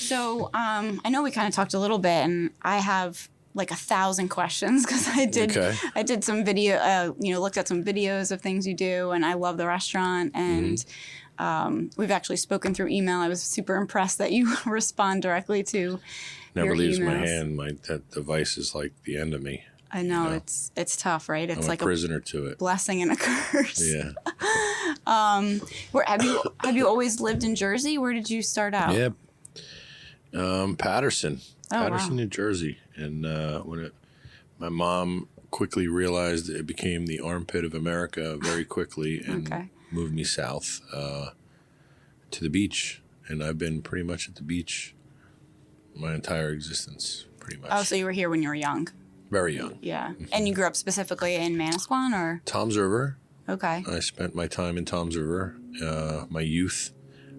So I know we kind of talked a little bit, and I have like 1,000 questions because I did some video, looked at some videos of things you do, and I love the restaurant. And we've actually spoken through email. I was super impressed that you respond directly to Never your leaves emails. my hand. That device is like the end of me. I know, it's tough, right? It's I'm like a prisoner to it. Blessing and a curse. Yeah. Have you always lived in Jersey? Where did you start out? Yeah. Patterson, wow. New Jersey, and my mom quickly realized it became the armpit of America very quickly, and moved me south to the beach, and I've been pretty much at the beach my entire existence, pretty much. Oh, so you were here when you were young? Very young. Yeah. And you grew up specifically in Manasquan, or? Tom's River. Okay. I spent my time in Tom's River, my youth.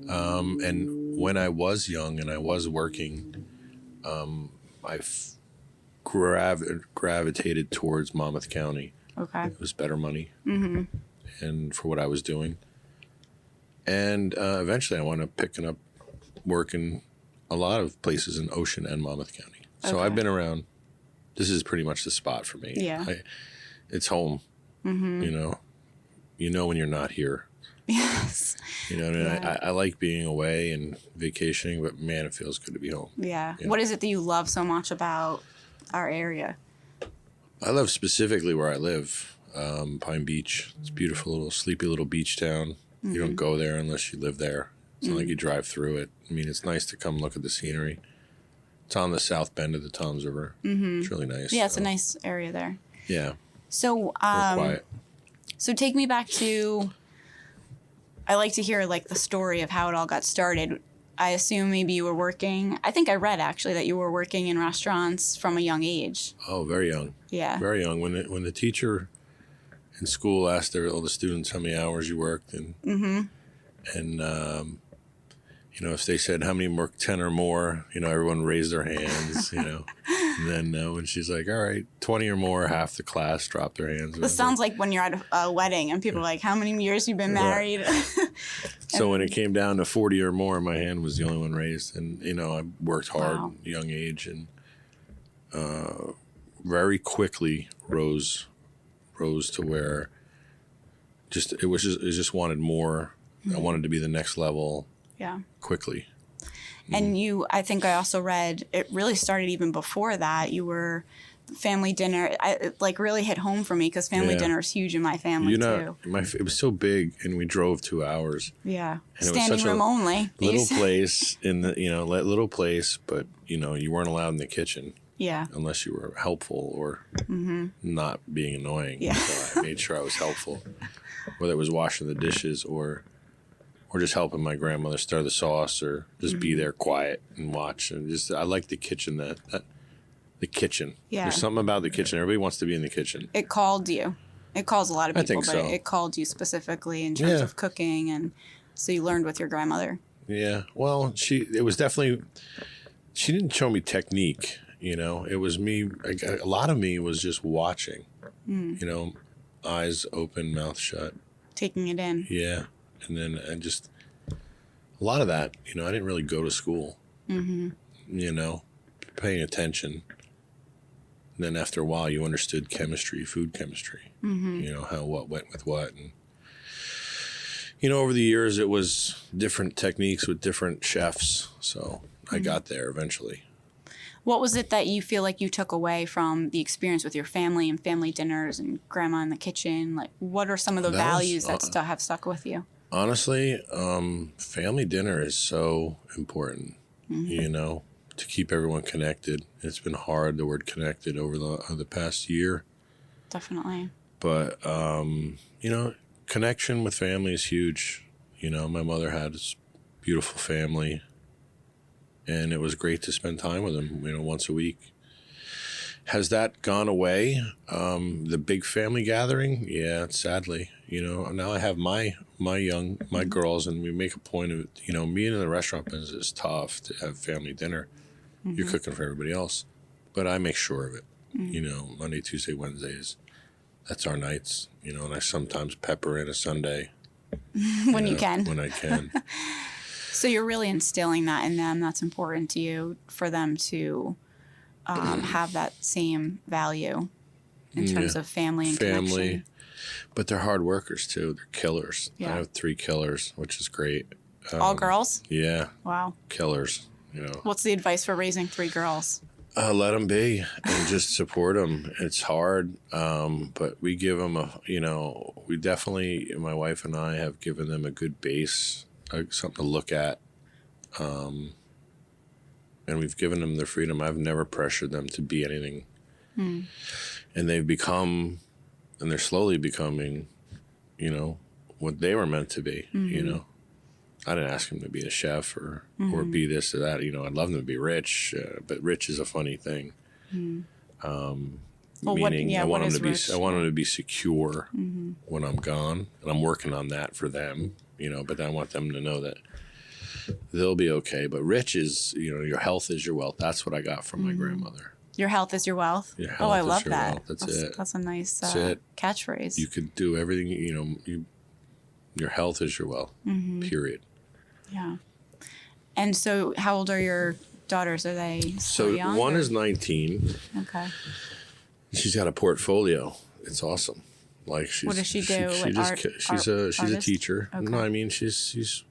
And when I was young and I was working, I gravitated towards Monmouth County. Okay. It was better money. Mm-hmm. And for what I was doing. And eventually I wound up picking up work in a lot of places in Ocean and Monmouth County. So I've been around. This is pretty much the spot for me. Yeah. It's home. Mm-hmm. You know when you're not here. Yes. You know what I mean? Yeah. I like being away and vacationing, but man, it feels good to be home. Yeah. What is it that you love so much about our area? I love specifically where I live, Pine Beach. It's a beautiful little sleepy little beach town. Mm-hmm. You don't go there unless you live there. It's not like you drive through it. I mean, it's nice to come look at the scenery. It's on the south bend of the Toms River. Mm-hmm. It's really nice. Yeah, it's a nice area there. Yeah. So, quiet. So take me back to, I like to hear like the story of how it all got started. I assume maybe you were working, I think I read actually that you were working in restaurants from a young age. Oh, very young. Yeah. Very young. When the teacher in school asked all the students how many hours you worked, and if they said how many worked 10 or more, everyone raised their hands, And then when she's like, all right, 20 or more, half the class dropped their hands. This sounds like when you're at a wedding and people are like, how many years you been married? So when it came down to 40 or more, my hand was the only one raised. And, I worked hard at a young age, and very quickly rose to where it just wanted more. I wanted to be the next level. Yeah. Quickly. And I think I also read, it really started even before that. You were family dinner. It really hit home for me because family dinner is huge in my family too. It was so big, and we drove 2 hours. Yeah. And standing room only. Little place in the, little place, but you weren't allowed in the kitchen. Yeah. Unless you were helpful or not being annoying. Yeah. So I made sure I was helpful, whether it was washing the dishes or just helping my grandmother stir the sauce, or just be there quiet and watch. And I like the kitchen. The kitchen. Yeah. There's something about the kitchen. Everybody wants to be in the kitchen. It called you. It calls a lot of people, I think so. It called you specifically in terms of cooking, and so you learned with your grandmother. Yeah. Well, it was definitely. She didn't show me technique. It was me. A lot of me was just watching. Eyes open, mouth shut. Taking it in. Yeah. And then a lot of that, I didn't really go to school, paying attention. And then after a while, you understood chemistry, food chemistry, how what went with what. And, over the years, it was different techniques with different chefs. So I got there eventually. What was it that you feel like you took away from the experience with your family and family dinners and grandma in the kitchen? Like, what are some of the values that have stuck with you? Honestly, family dinner is so important, to keep everyone connected. It's been hard, the word connected, over the past year. Definitely. But, connection with family is huge. My mother had this beautiful family, and it was great to spend time with them, once a week. Has that gone away? The big family gathering? Yeah, sadly. Now I have my girls, and we make a point of it. Being in the restaurant business is tough to have family dinner. Mm-hmm. You're cooking for everybody else. But I make sure of it. Mm-hmm. Monday, Tuesday, Wednesdays. That's our nights. And I sometimes pepper in a Sunday. When you can. When I can. So you're really instilling that in them. That's important to you for them to have that same value in terms of family and connection. But they're hard workers too. They're killers. Yeah. I have 3 killers, which is great. All girls? Yeah. Wow. Killers, you know. What's the advice for raising 3 girls? Let them be and just support them. It's hard, but we give them we definitely, my wife and I have given them a good base, something to look at. And we've given them their freedom. I've never pressured them to be anything. And they've become, and they're slowly becoming, what they were meant to be, I didn't ask them to be a chef or be this or that. I'd love them to be rich, but rich is a funny thing. Meaning, I want them to be secure when I'm gone, and I'm working on that for them. But I want them to know that they'll be okay. But rich is, your health is your wealth. That's what I got from my grandmother. Your health is your wealth. Your health I is love your that. Wealth. That's it. That's a nice catchphrase. You could do everything. Your health is your wealth. Period. Yeah. And so how old are your daughters? Are they so young? One is 19. Okay. She's got a portfolio. It's awesome. Like what does she do? She's a teacher. Okay. No, I mean she's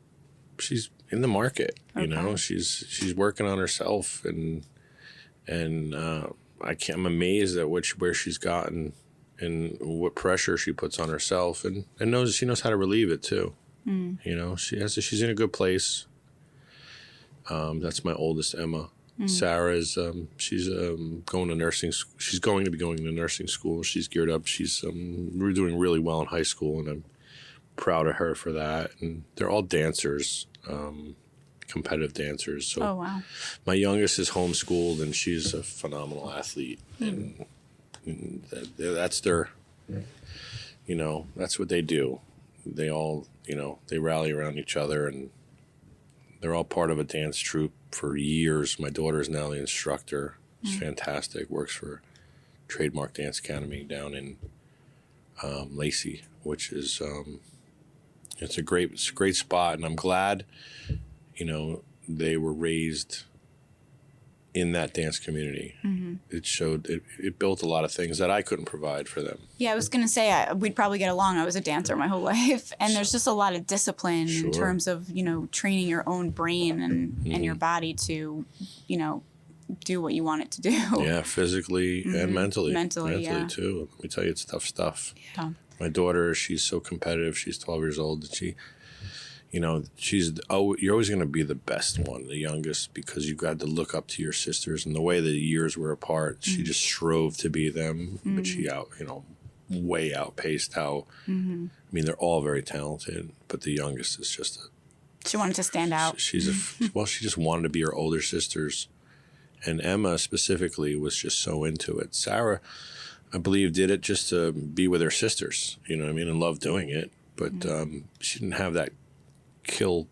in the market. Okay. She's working on herself and I'm amazed at where she's gotten and what pressure she puts on herself and she knows how to relieve it too. She's in a good place. That's my oldest, Emma. Sarah's she's going to nursing. She's going to be going to nursing school. She's geared up. She's we're doing really well in high school, and I'm proud of her for that. And they're all dancers, competitive dancers. So oh wow. My youngest is homeschooled, and she's a phenomenal athlete, and that's their, that's what they do. They all, they rally around each other, and they're all part of a dance troupe for years. My daughter is now the instructor. She's fantastic. Works for Trademark Dance Academy down in Lacey, which is it's a great spot, and I'm glad, they were raised in that dance community. It showed it built a lot of things that I couldn't provide for them. Yeah, I was gonna say we'd probably get along. I was a dancer my whole life, and there's just a lot of discipline in terms of training your own brain and your body to do what you want it to do. Yeah, physically and mentally yeah. too. Let me tell you, it's tough stuff. Yeah. My daughter, she's so competitive. She's 12 years old, and she. You're always going to be the best one, the youngest, because you've got to look up to your sisters. And the way the years were apart, she just strove to be them, but she way outpaced how. I mean, they're all very talented, but the youngest is just she wanted to stand out. She just wanted to be her older sisters, and Emma specifically was just so into it. Sarah, I believe, did it just to be with her sisters. And loved doing it, but she didn't have that kill,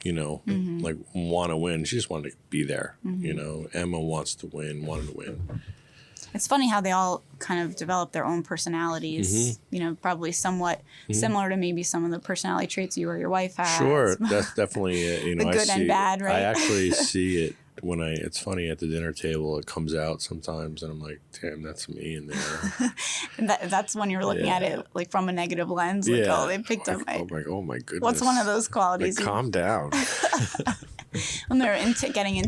like want to win. She just wanted to be there. Emma wanted to win. It's funny how they all kind of develop their own personalities, probably somewhat similar to maybe some of the personality traits you or your wife has. Sure, that's definitely, the good and bad, right? I actually see it it's funny at the dinner table, it comes out sometimes, and I'm like, damn, that's me in there. And that's when you're looking at it like from a negative lens. Like, oh, they picked up oh my goodness. What's one of those qualities? Calm down. When they're getting intense.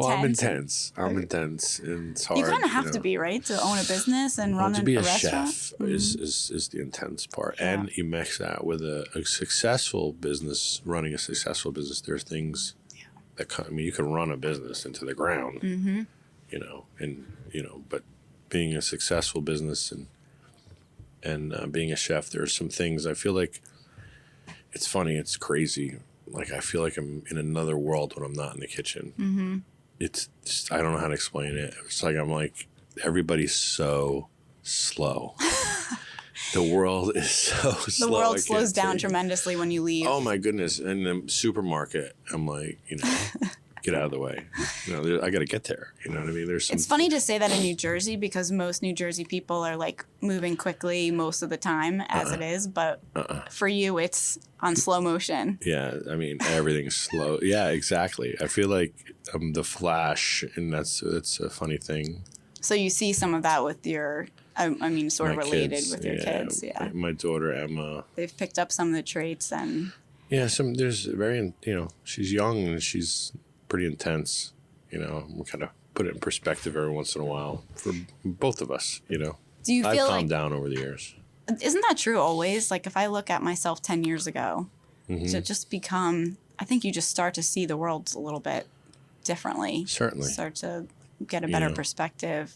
Well, I'm intense, and it's hard. You kind of have to be, right, to own a business and run a restaurant. To be a chef is the intense part, and you mix that with a successful business. Running a successful business, there's things. You can run a business into the ground, but being a successful business and being a chef, there's some things I feel like it's funny. It's crazy. Like I feel like I'm in another world when I'm not in the kitchen. It's just, I don't know how to explain it. It's like, everybody's so slow. The world is so slow. The world slows down tremendously when you leave. Oh my goodness. In the supermarket, I'm like, get out of the way. I got to get there. You know what I mean? It's funny to say that in New Jersey because most New Jersey people are like moving quickly most of the time as it is. But for you, it's on slow motion. Yeah. I mean, everything's slow. Yeah, exactly. I feel like I'm the Flash, and it's a funny thing. So you see some of that with your, I mean, sort of My related kids, with your kids. Yeah. My daughter, Emma. They've picked up some of the traits and. Yeah, there's very, she's young and she's pretty intense. We kind of put it in perspective every once in a while for both of us, Do you feel I've calmed down over the years. Isn't that true always? Like if I look at myself 10 years ago, to just I think you just start to see the world a little bit differently. Certainly. Start to get a better perspective.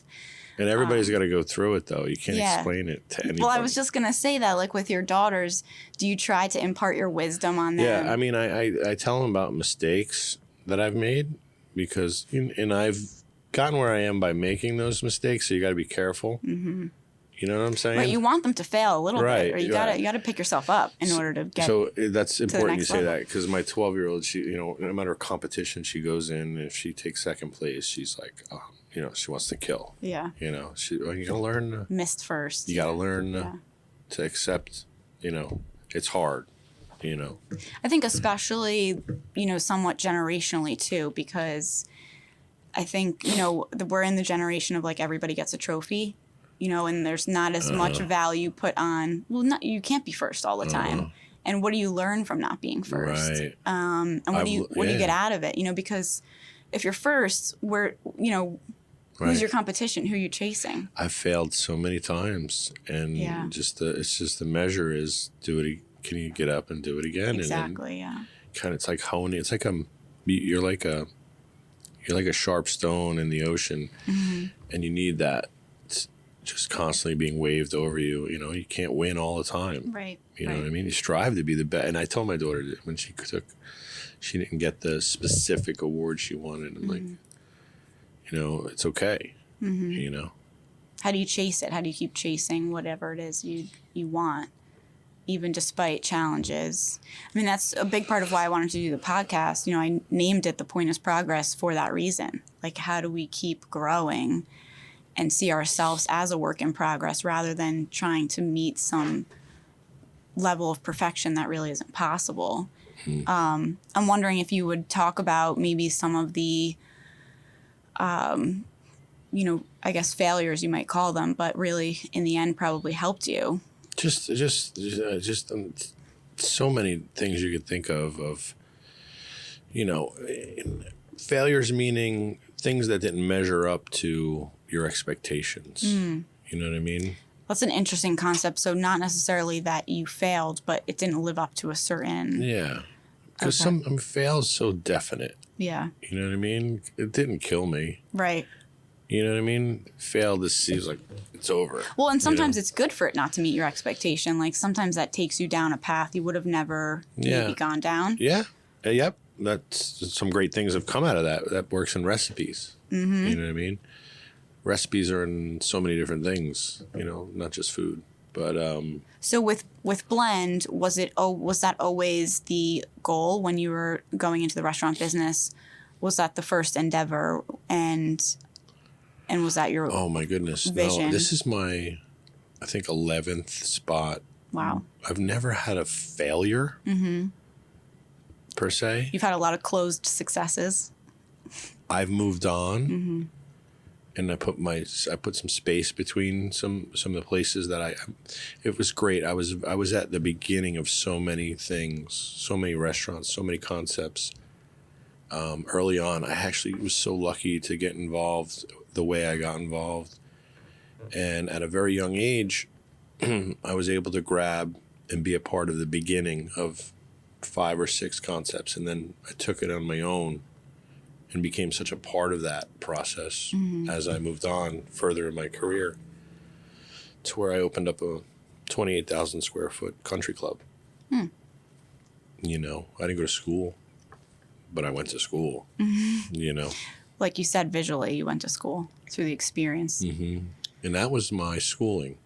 And everybody's got to go through it, though. You can't explain it to anybody. Well, I was just going to say that, like with your daughters, do you try to impart your wisdom on them? Yeah, I mean, I tell them about mistakes that I've made because, and I've gotten where I am by making those mistakes, so you got to be careful. Mm-hmm. You know what I'm saying? Right, you want them to fail a little bit, or you right. got to pick yourself up in order to get. So that's important you say level. that because my 12-year-old, she, no matter competition she goes in, if she takes second place, she's like, she wants to kill. Yeah. You gotta learn. Missed first. You gotta learn to accept. It's hard. I think especially somewhat generationally too, because I think we're in the generation of like everybody gets a trophy. And there's not as much value put on. Well, you can't be first all the time. And what do you learn from not being first? Right. And what do you get out of it? Because if you're first, who's your competition? Who are you chasing? I've failed so many times, and it's just the measure is can you get up and do it again? Exactly. And kind of, it's like honing. It's like you're like a sharp stone in the ocean, and you need that. Just constantly being waved over you. You can't win all the time. Right. You know what I mean? You strive to be the best. And I told my daughter that when she didn't get the specific award she wanted. I'm like, it's okay. Mm-hmm. How do you chase it? How do you keep chasing whatever it is you want, even despite challenges? I mean, that's a big part of why I wanted to do the podcast. I named it The Point is Progress for that reason. Like, how do we keep growing and see ourselves as a work in progress rather than trying to meet some level of perfection that really isn't possible. I'm wondering if you would talk about maybe some of the, I guess failures you might call them, but really in the end probably helped you. Just so many things you could think of, failures meaning things that didn't measure up to your expectations. You know what I mean? That's an interesting concept. So not necessarily that you failed, but it didn't live up to a certain... Yeah. Because fail's so definite. Yeah. You know what I mean? It didn't kill me. Right. You know what I mean? Failed seems like it's over. Well, and sometimes it's good for it not to meet your expectation. Like sometimes that takes you down a path you would have never maybe gone down. Yeah. Yep. That's some great things have come out of that. That works in recipes. Mm-hmm. You know what I mean? Recipes are in so many different things, not just food. But so with Blend, was that always the goal when you were going into the restaurant business? Was that the first endeavor, and was that your oh my goodness vision? No, this is my I think 11th spot. Wow. I've never had a failure per se. You've had a lot of closed successes. I've moved on. And I put some space between some of the places that it was great. I was at the beginning of so many things, so many restaurants, so many concepts. Early on, I actually was so lucky to get involved the way I got involved. And at a very young age, I was able to grab and be a part of the beginning of 5 or 6 concepts. And then I took it on my own and became such a part of that process as I moved on further in my career to where I opened up a 28,000 square foot country club. I didn't go to school, but I went to school, Like you said, visually, you went to school through the experience. And that was my schooling,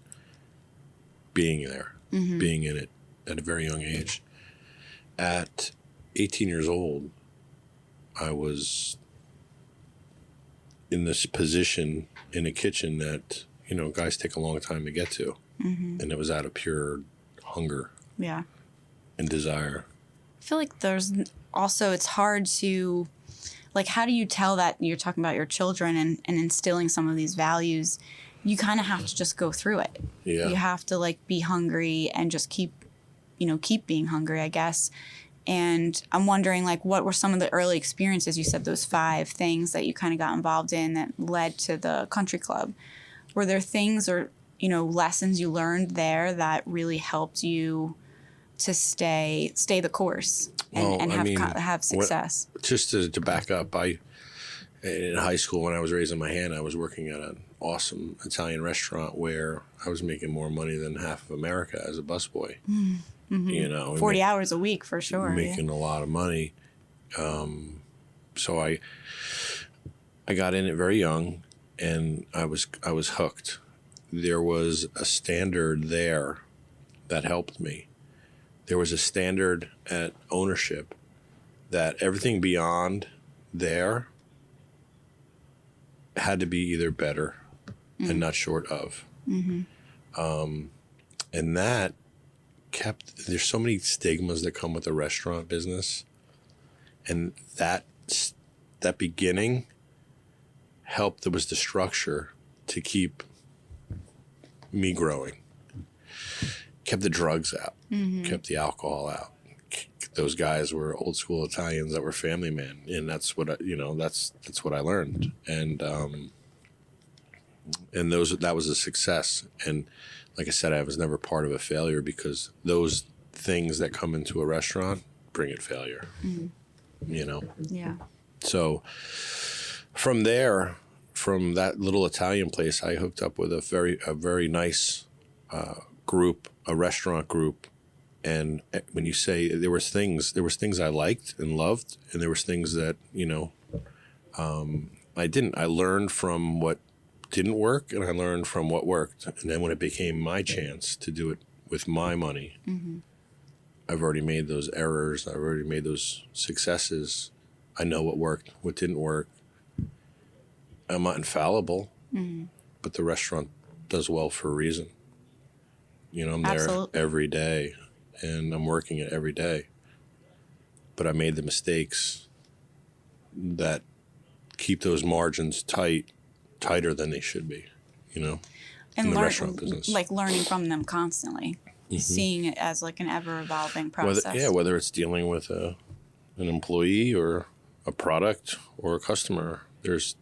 being there, being in it at a very young age. At 18 years old, I was in this position in a kitchen that, guys take a long time to get to. Mm-hmm. And it was out of pure hunger. Yeah. And desire. I feel like there's also, it's hard to, like, how do you tell that you're talking about your children and instilling some of these values? You kind of have to just go through it. Yeah. You have to, like, be hungry and just keep being hungry, I guess. And I'm wondering, like, what were some of the early experiences? You said those 5 things that you kind of got involved in that led to the country club. Were there things or, lessons you learned there that really helped you to stay the course and have success? Just to back up, in high school when I was raising my hand, I was working at an awesome Italian restaurant where I was making more money than half of America as a busboy. Mm-hmm. 40 hours a week for sure. Making a lot of money. So I got in it very young, and I was hooked. There was a standard there that helped me. There was a standard at ownership that everything beyond there had to be either better and not short of. Mm-hmm. And that there's so many stigmas that come with the restaurant business. And that beginning helped. There was the structure to keep me growing. Kept the drugs out, kept the alcohol out. Those guys were old school Italians that were family men, and that's what that's what I learned. And that was a success. And like I said, I was never part of a failure, because those things that come into a restaurant bring it failure. Yeah. So from there, from that little Italian place, I hooked up with a very nice group, a restaurant group. And when you say there was things I liked and loved, and there was things that, I didn't. I learned from what didn't work, and I learned from what worked. And then when it became my chance to do it with my money, I've already made those errors. I've already made those successes. I know what worked, what didn't work. I'm not infallible, but the restaurant does well for a reason. I'm there every day, and I'm working it every day. But I made the mistakes that keep those margins tighter than they should be, in the restaurant business. Like learning from them constantly, seeing it as like an ever-evolving process. Whether it's dealing with an employee or a product or a customer, there's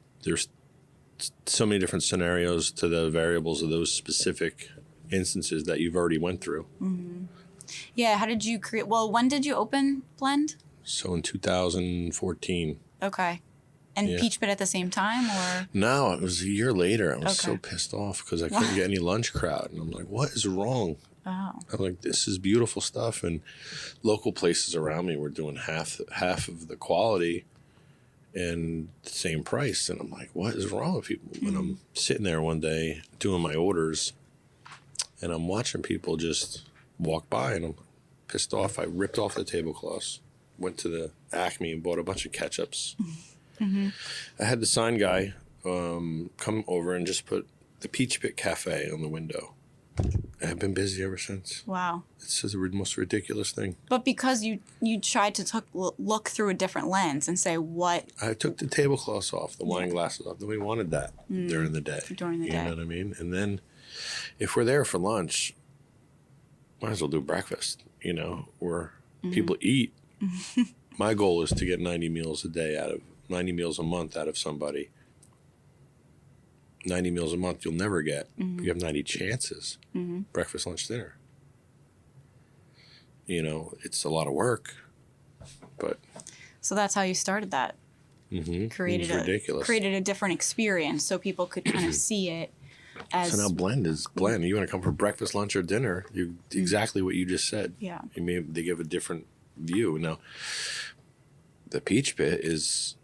so many different scenarios to the variables of those specific instances that you've already went through. Mm-hmm. Yeah. How did you create? Well, when did you open Blend? So in 2014. Okay. And Peach Pit at the same time, or? No, it was a year later. I was so pissed off because I couldn't get any lunch crowd. And I'm like, what is wrong? Oh. I'm like, this is beautiful stuff. And local places around me were doing half of the quality and the same price. And I'm like, what is wrong with people? When I'm sitting there one day doing my orders, and I'm watching people just walk by, and I'm pissed off. I ripped off the tablecloths, went to the Acme and bought a bunch of ketchups. Mm-hmm. I had the sign guy come over and just put the Peach Pit Cafe on the window. I've been busy ever since. Wow. It's just the most ridiculous thing. But because you tried to look through a different lens and say what... I took the tablecloths off, the wine glasses off. Nobody wanted that during the day. During the day. You know what I mean? And then if we're there for lunch, might as well do breakfast, where people eat. My goal is to get 90 meals a month out of somebody. 90 meals a month you'll never get. You have 90 chances. Breakfast, lunch, dinner. It's a lot of work, but... So that's how you started that. Created a different experience so people could kind of see it as... So now Blend. You want to come for breakfast, lunch, or dinner, exactly what you just said. Yeah. They give a different view. Now, the Peach Pit is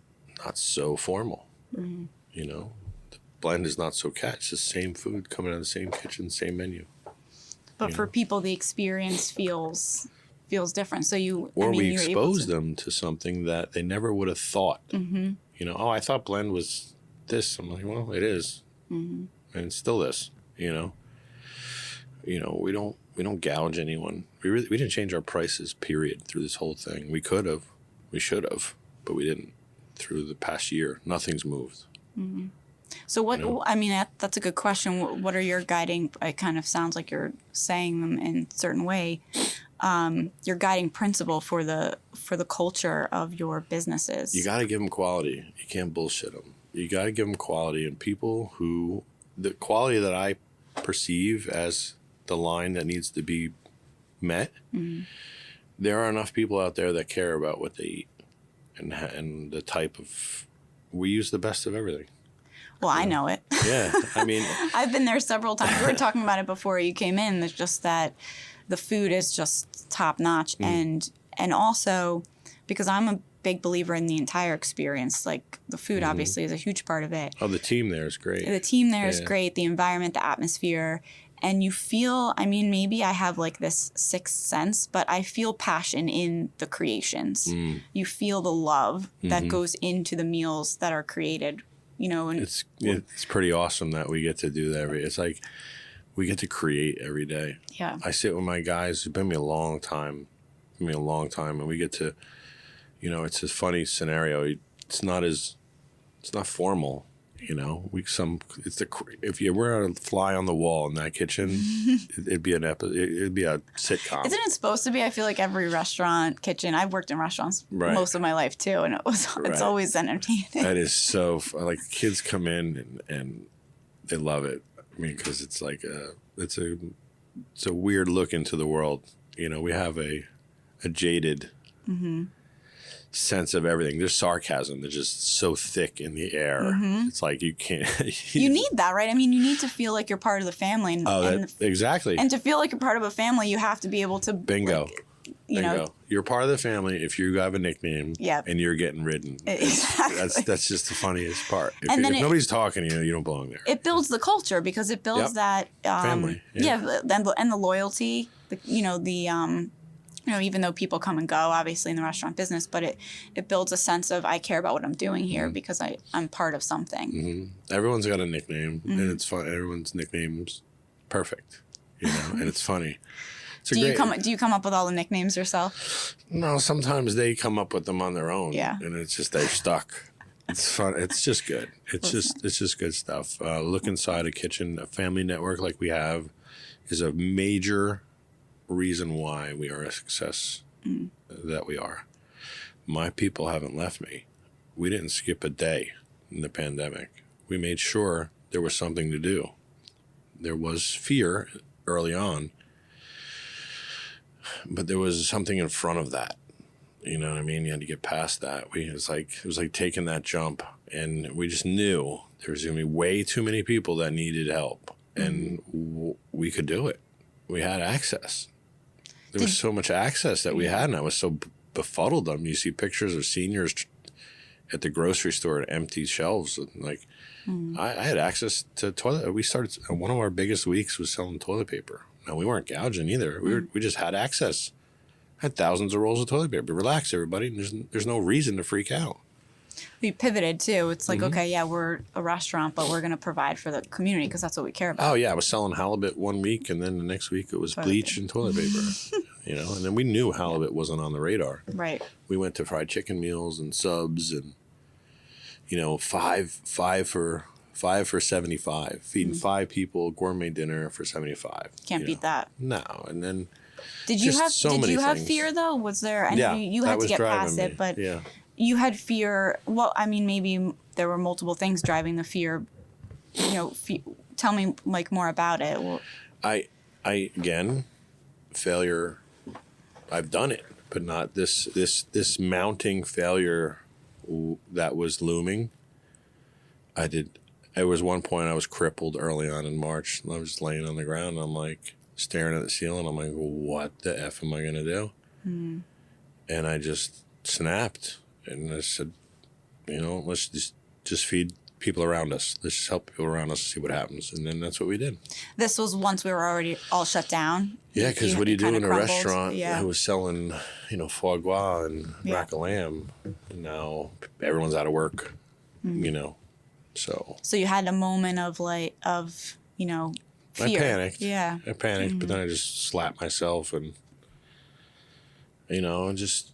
not so formal. The Blend is not so catch. It's the same food coming out of the same kitchen, same menu. But for people, the experience feels feels different. So we expose them to something that they never would have thought. You know, oh, I thought blend was this. I'm like, well, it is, and it's still this. You know, we don't gouge anyone. We didn't change our prices, period, through this whole thing. We could have, we should have, but we didn't. Through the past year, nothing's moved. So what, I mean, that's a good question. What are your guiding, it kind of sounds like you're saying them in a certain way, your guiding principle for the culture of your businesses? You got to give them quality. You can't bullshit them. You got to give them quality, and people who, the quality that I perceive as the line that needs to be met, there are enough people out there that care about what they eat and the type of, we use the best of everything. Well, I know it. Yeah, I mean, I've been there several times. We were talking about it before you came in. It's just that the food is just top notch, and also because I'm a big believer in the entire experience. Like the food, obviously, is a huge part of it. Oh, the team there is great. The team there is great. The environment, the atmosphere, and you feel. I mean, maybe I have like this sixth sense, but I feel passion in the creations. You feel the love that goes into the meals that are created. You know, and it's pretty awesome that we get to do that. It's like we get to create every day. Yeah. I sit with my guys who've been with me a long time, and we get to, you know, it's a funny scenario. It's not formal, you know. If you were a fly on the wall in that kitchen, it'd be a sitcom. Isn't it supposed to be? I feel like every restaurant kitchen. I've worked in restaurants most of my life too, and it's always entertaining. That is so like kids come in and they love it. I mean, because it's like it's a weird look into the world. You know, we have a jaded sense of everything. There's sarcasm that's just so thick in the air. It's like you can't. You need that, right? I mean, you need to feel like you're part of the family. Exactly. And to feel like you're part of a family, you have to be able to. Bingo. Like, you know, you're part of the family if you have a nickname. And you're getting ridden. Exactly. That's just the funniest part. If nobody's talking to you, you don't belong there. It builds the culture because it builds that family. And the loyalty. Even though people come and go, obviously in the restaurant business, but it builds a sense of I care about what I'm doing here because I'm part of something. Everyone's got a nickname, and it's fun. Everyone's nickname's perfect, you know, and it's funny. Do you come up with all the nicknames yourself? No, sometimes they come up with them on their own. Yeah. And it's just they're stuck. It's fun. It's just good. It's just good stuff. Look inside a kitchen, a family network like we have is a major reason why we are a success that we are. My people haven't left me. We didn't skip a day in the pandemic. We made sure there was something to do. There was fear early on, but there was something in front of that. You know what I mean? You had to get past that. It was like taking that jump, and we just knew there was going to be way too many people that needed help, and we could do it. We had access. There was so much access that we had, and I was so befuddled. You see pictures of seniors at the grocery store at empty shelves. Like, I had access to toilet. We started, one of our biggest weeks was selling toilet paper. Now, we weren't gouging either. We just had access. Had thousands of rolls of toilet paper. Relax, everybody. There's no reason to freak out. We pivoted too. It's like, okay, yeah, we're a restaurant, but we're going to provide for the community because that's what we care about. Oh yeah, I was selling halibut one week, and then the next week it was bleach and toilet paper. You know, and then we knew halibut wasn't on the radar. Right. We went to fried chicken meals and subs, and you know, five for 75, feeding 5 people, gourmet dinner for 75. Can't beat that. No, and then did you have fear though? Was there? I know you had to get past it, but you had fear. Well, I mean, maybe there were multiple things driving the fear. You know, tell me like more about it. Well, I again, failure. I've done it, but not this mounting failure that was looming. There was one point I was crippled early on in March. I was just laying on the ground, and I'm like staring at the ceiling. I'm like, what the F am I going to do? And I just snapped. And I said, you know, let's just feed people around us. Let's just help people around us see what happens. And then that's what we did. This was once we were already all shut down? Yeah, because what do you do in a restaurant who was selling, foie gras and rack of lamb? Now everyone's out of work, so. So you had a moment of fear. I panicked. Yeah. I panicked, but then I just slapped myself and, and just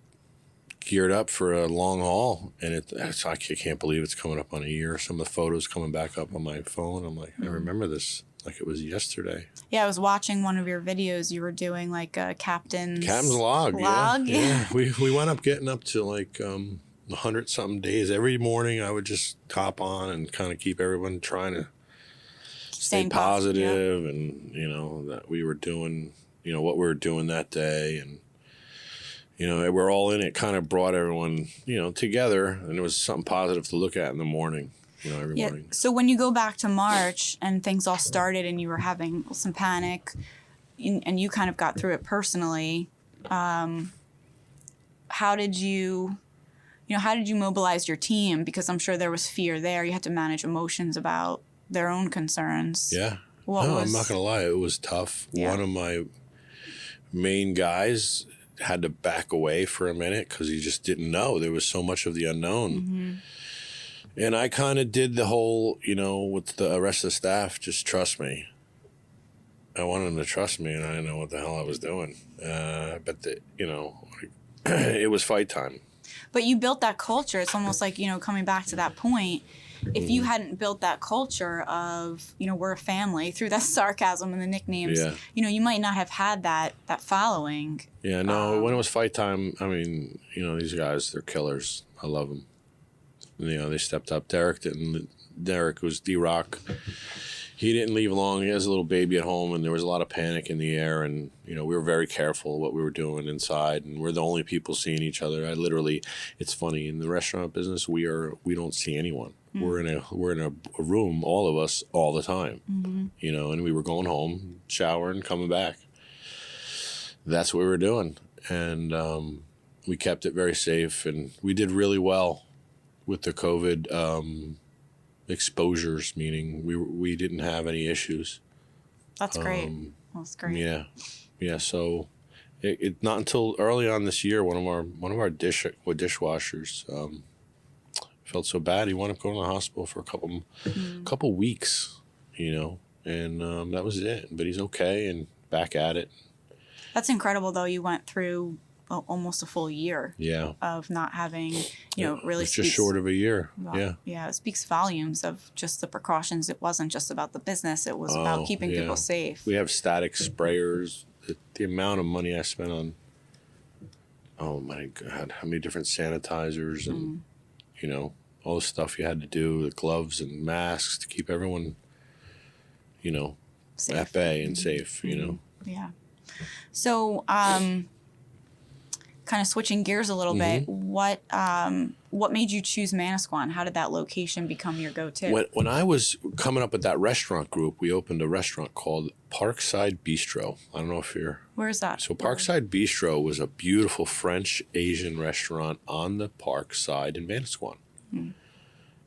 geared up for a long haul. And I can't believe it's coming up on a year. Some of the photos coming back up on my phone. I'm like, I remember this like it was yesterday. Yeah, I was watching one of your videos. You were doing like a captain's log. Yeah. We wound up getting up to like 100-something days. Every morning I would just hop on and kind of keep everyone trying to stay positive and, that we were doing, what we were doing that day. And, we're all in it, kind of brought everyone, together. And it was something positive to look at in the morning. Every morning. So when you go back to March and things all started and you were having some panic and you kind of got through it personally, how did you mobilize your team? Because I'm sure there was fear there. You had to manage emotions about their own concerns. Yeah. I'm not going to lie. It was tough. Yeah. One of my main guys had to back away for a minute because he just didn't know. There was so much of the unknown. Mm-hmm. And I kind of did the whole, with the rest of the staff, just trust me. I wanted them to trust me, and I didn't know what the hell I was doing. But, it was fight time. But you built that culture. It's almost like, coming back to that point, if you hadn't built that culture of, we're a family through that sarcasm and the nicknames, you might not have had that following. Yeah, no, when it was fight time, I mean, these guys, they're killers. I love them. They stepped up. Derek didn't. Derek was D-Rock. He didn't leave long. He has a little baby at home, and there was a lot of panic in the air. And we were very careful what we were doing inside, and we're the only people seeing each other. It's funny in the restaurant business. We don't see anyone. Mm-hmm. We're in a room, all of us, all the time. Mm-hmm. And we were going home, showering, coming back. That's what we were doing, and we kept it very safe, and we did really well with the COVID exposures, meaning we didn't have any issues. That's great. That's great. Yeah. So it not until early on this year, one of our dishwashers felt so bad he wound up going to the hospital for a couple weeks, and that was it. But he's okay and back at it. That's incredible, though. You went through almost a full year of not having, really it's just short of a year. Yeah, it speaks volumes of just the precautions. It wasn't just about the business. It was about keeping people safe. We have static sprayers. The amount of money I spent on, oh my God, how many different sanitizers and, all the stuff you had to do, the gloves and masks to keep everyone, safe. At bay and safe, Yeah. So, kind of switching gears a little bit, what made you choose Manasquan? How did that location become your go-to? When I was coming up with that restaurant group, we opened a restaurant called Parkside Bistro. I don't know if you're... Where is that? So Parkside Bistro was a beautiful French Asian restaurant on the park side in Manasquan. Mm.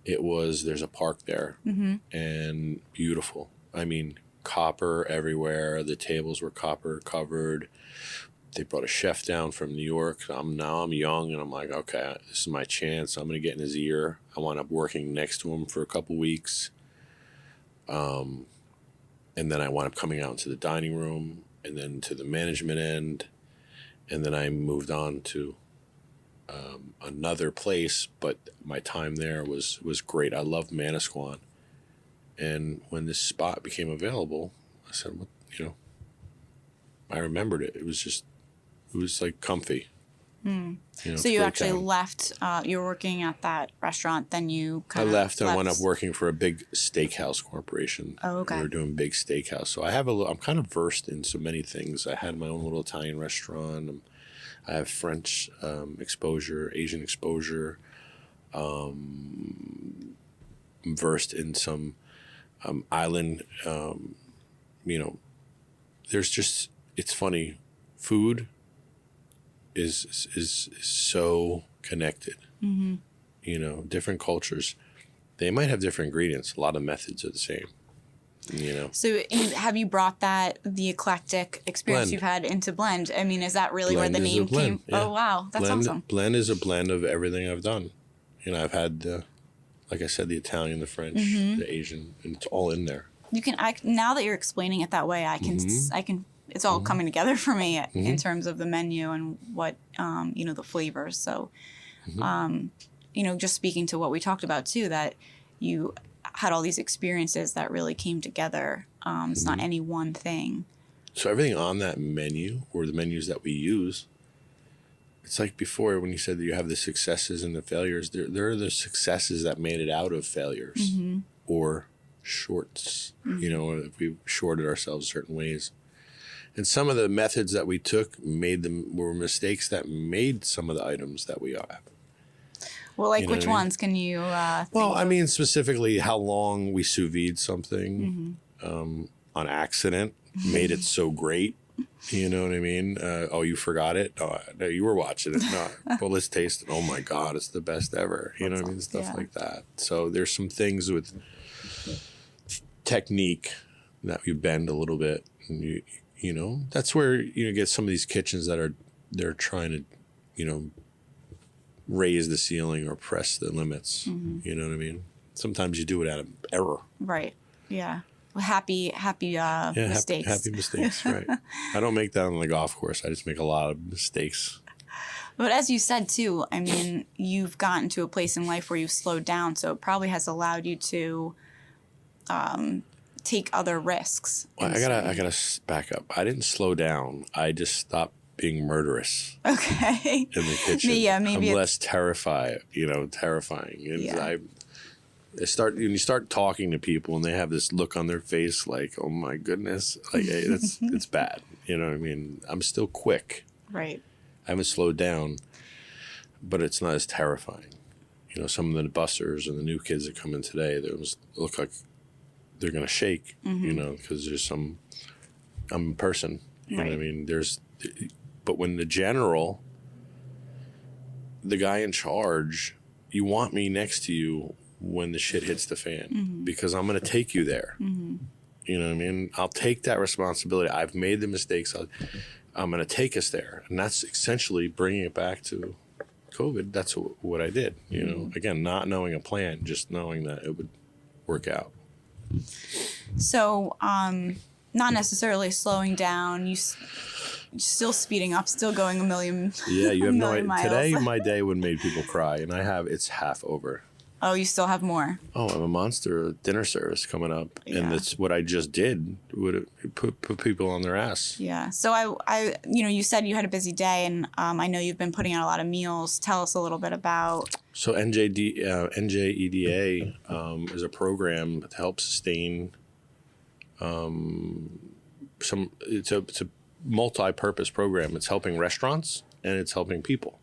There's a park there, and beautiful. I mean, copper everywhere. The tables were copper covered. They brought a chef down from New York. I'm young, and I'm like, okay, this is my chance. I'm going to get in his ear. I wound up working next to him for a couple weeks. And then I wound up coming out into the dining room and then to the management end. And then I moved on to another place, but my time there was great. I loved Manasquan. And when this spot became available, I said, I remembered it. It was like comfy. So you actually left, you were working at that restaurant, then you I left and I wound up working for a big steakhouse corporation. Oh, okay. We were doing big steakhouse. So I'm kind of versed in so many things. I had my own little Italian restaurant. I have French exposure, Asian exposure. I'm versed in some island, there's just, it's funny. Food is so connected, different cultures. They might have different ingredients. A lot of methods are the same. You know. So have you brought the eclectic experience Blend. you've had into blend? I mean, is that really Blend where the is a name blend, came? yeah. Oh, wow. That's awesome. Blend is a blend of everything I've done. You know, I've had, like I said, the Italian, the French, the Asian, and it's all in there. Now that you're explaining it that way, I can, it's all coming together for me in terms of the menu and what, the flavors. So, just speaking to what we talked about too, that you had all these experiences that really came together. It's not any one thing. So everything on that menu, or the menus that we use, it's like before when you said that you have the successes and the failures. There are the successes that made it out of failures or shorts. You know, if we shorted ourselves certain ways. And some of the methods that we took were mistakes that made some of the items that we have. Well, like which ones can you Well, I mean, specifically how long we sous vide something on accident made it so great. You know what I mean? Oh, you forgot it? No, you were watching it. No, well, let's taste it. Oh, my God, it's the best ever. You know what I mean? Stuff like that. So there's some things with technique that we bend a little bit. And you know, that's where you get some of these kitchens that they're trying to, raise the ceiling or press the limits. You know what I mean? Sometimes you do it out of error. Right. Yeah. Well, happy mistakes. Happy mistakes, right. I don't make that on the golf course. I just make a lot of mistakes. But as you said, too, I mean, you've gotten to a place in life where you've slowed down, so it probably has allowed you to take other risks. Well, I gotta back up. I didn't slow down. I just stopped being murderous. Okay. In the kitchen. Yeah, maybe I'm less terrifying. And when you start talking to people and they have this look on their face like, oh my goodness, like hey, it's bad. You know what I mean? I'm still quick. Right. I haven't slowed down, but it's not as terrifying. You know, some of the busters and the new kids that come in today, they look like they're going to shake, because I'm a person. You know what I mean? But when the general, the guy in charge, you want me next to you when the shit hits the fan, because I'm going to take you there. You know what I mean? I'll take that responsibility. I've made the mistakes. I'm going to take us there. And that's essentially bringing it back to COVID. That's what I did. You know, again, not knowing a plan, just knowing that it would work out. So, not necessarily slowing down. You still speeding up, still going a million. Yeah, you have no idea. Miles. Today, my day would make people cry, and it's half over. Oh, you still have more. Oh, I'm a monster dinner service coming up, and that's what I just did. Would put people on their ass. Yeah. So I, you said you had a busy day, and I know you've been putting out a lot of meals. Tell us a little bit about. So NJEDA is a program to help sustain. It's a multi-purpose program. It's helping restaurants and it's helping people.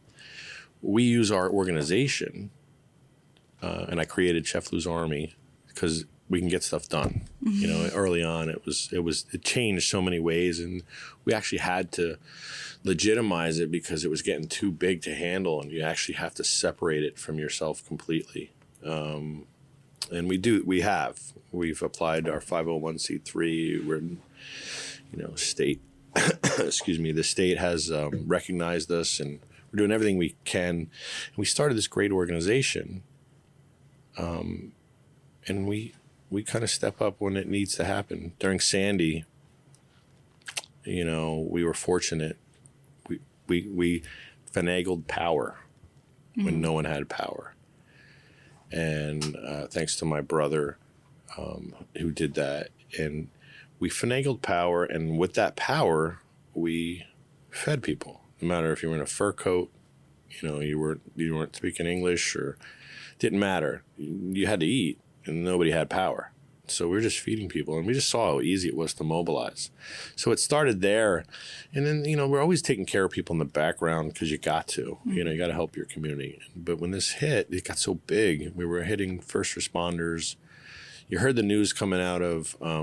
We use our organization. And I created Chef Lou's Army because we can get stuff done. You know, early on it changed so many ways, and we actually had to legitimize it because it was getting too big to handle, and you actually have to separate it from yourself completely. And we've applied our 501c3. We're state. Excuse me. The state has recognized us, and we're doing everything we can. And we started this great organization. And we kind of step up when it needs to happen. During Sandy, we were fortunate. We finagled power when no one had power. And thanks to my brother who did that. And we finagled power, and with that power, we fed people. No matter if you were in a fur coat, you weren't speaking English, or didn't matter. You had to eat, and nobody had power. So we were just feeding people, and we just saw how easy it was to mobilize. So it started there. And then, we're always taking care of people in the background because you got to. You got to help your community. But when this hit, it got so big. We were hitting first responders. You heard the news coming out of, I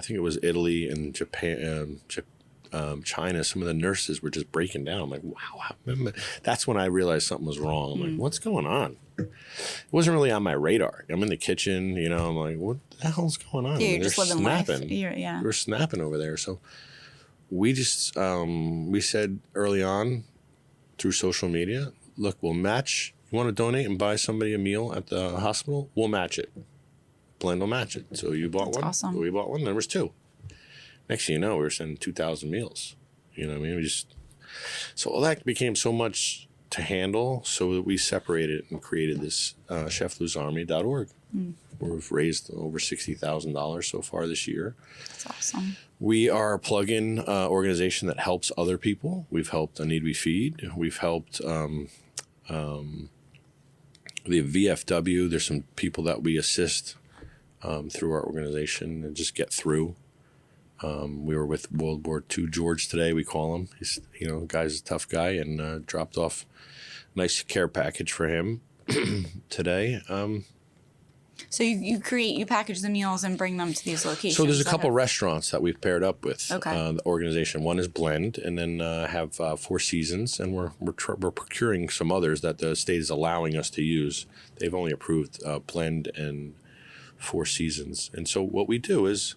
think it was Italy and Japan, China, some of the nurses were just breaking down. I'm like, wow. That's when I realized something was wrong. I'm like, what's going on? It wasn't really on my radar. I'm in the kitchen, you know, I'm like, what the hell's going on? Yeah, you're just living snapping. life. Yeah. We're snapping over there. So we just, we said early on through social media, look, we'll match. You want to donate and buy somebody a meal at the hospital? We'll match it. Blend will match it. So you bought one. Awesome. We bought one. There was 2. Next thing you know, we were sending 2,000 meals. You know what I mean? So all that became so much to handle, so that we separated and created this cheflouisarmy.org. We've raised over $60,000 so far this year. That's awesome. We are a plug-in organization that helps other people. We've helped A Need We Feed. We've helped the VFW. There's some people that we assist through our organization and just get through. We were with World War II George today, we call him. He's, you know, guy's a tough guy, and dropped off a nice care package for him today. So you package the meals and bring them to these locations. So there's a couple restaurants that we've paired up with the organization. One is Blend, and then have Four Seasons, and we're procuring some others that the state is allowing us to use. They've only approved Blend and Four Seasons. And so what we do is,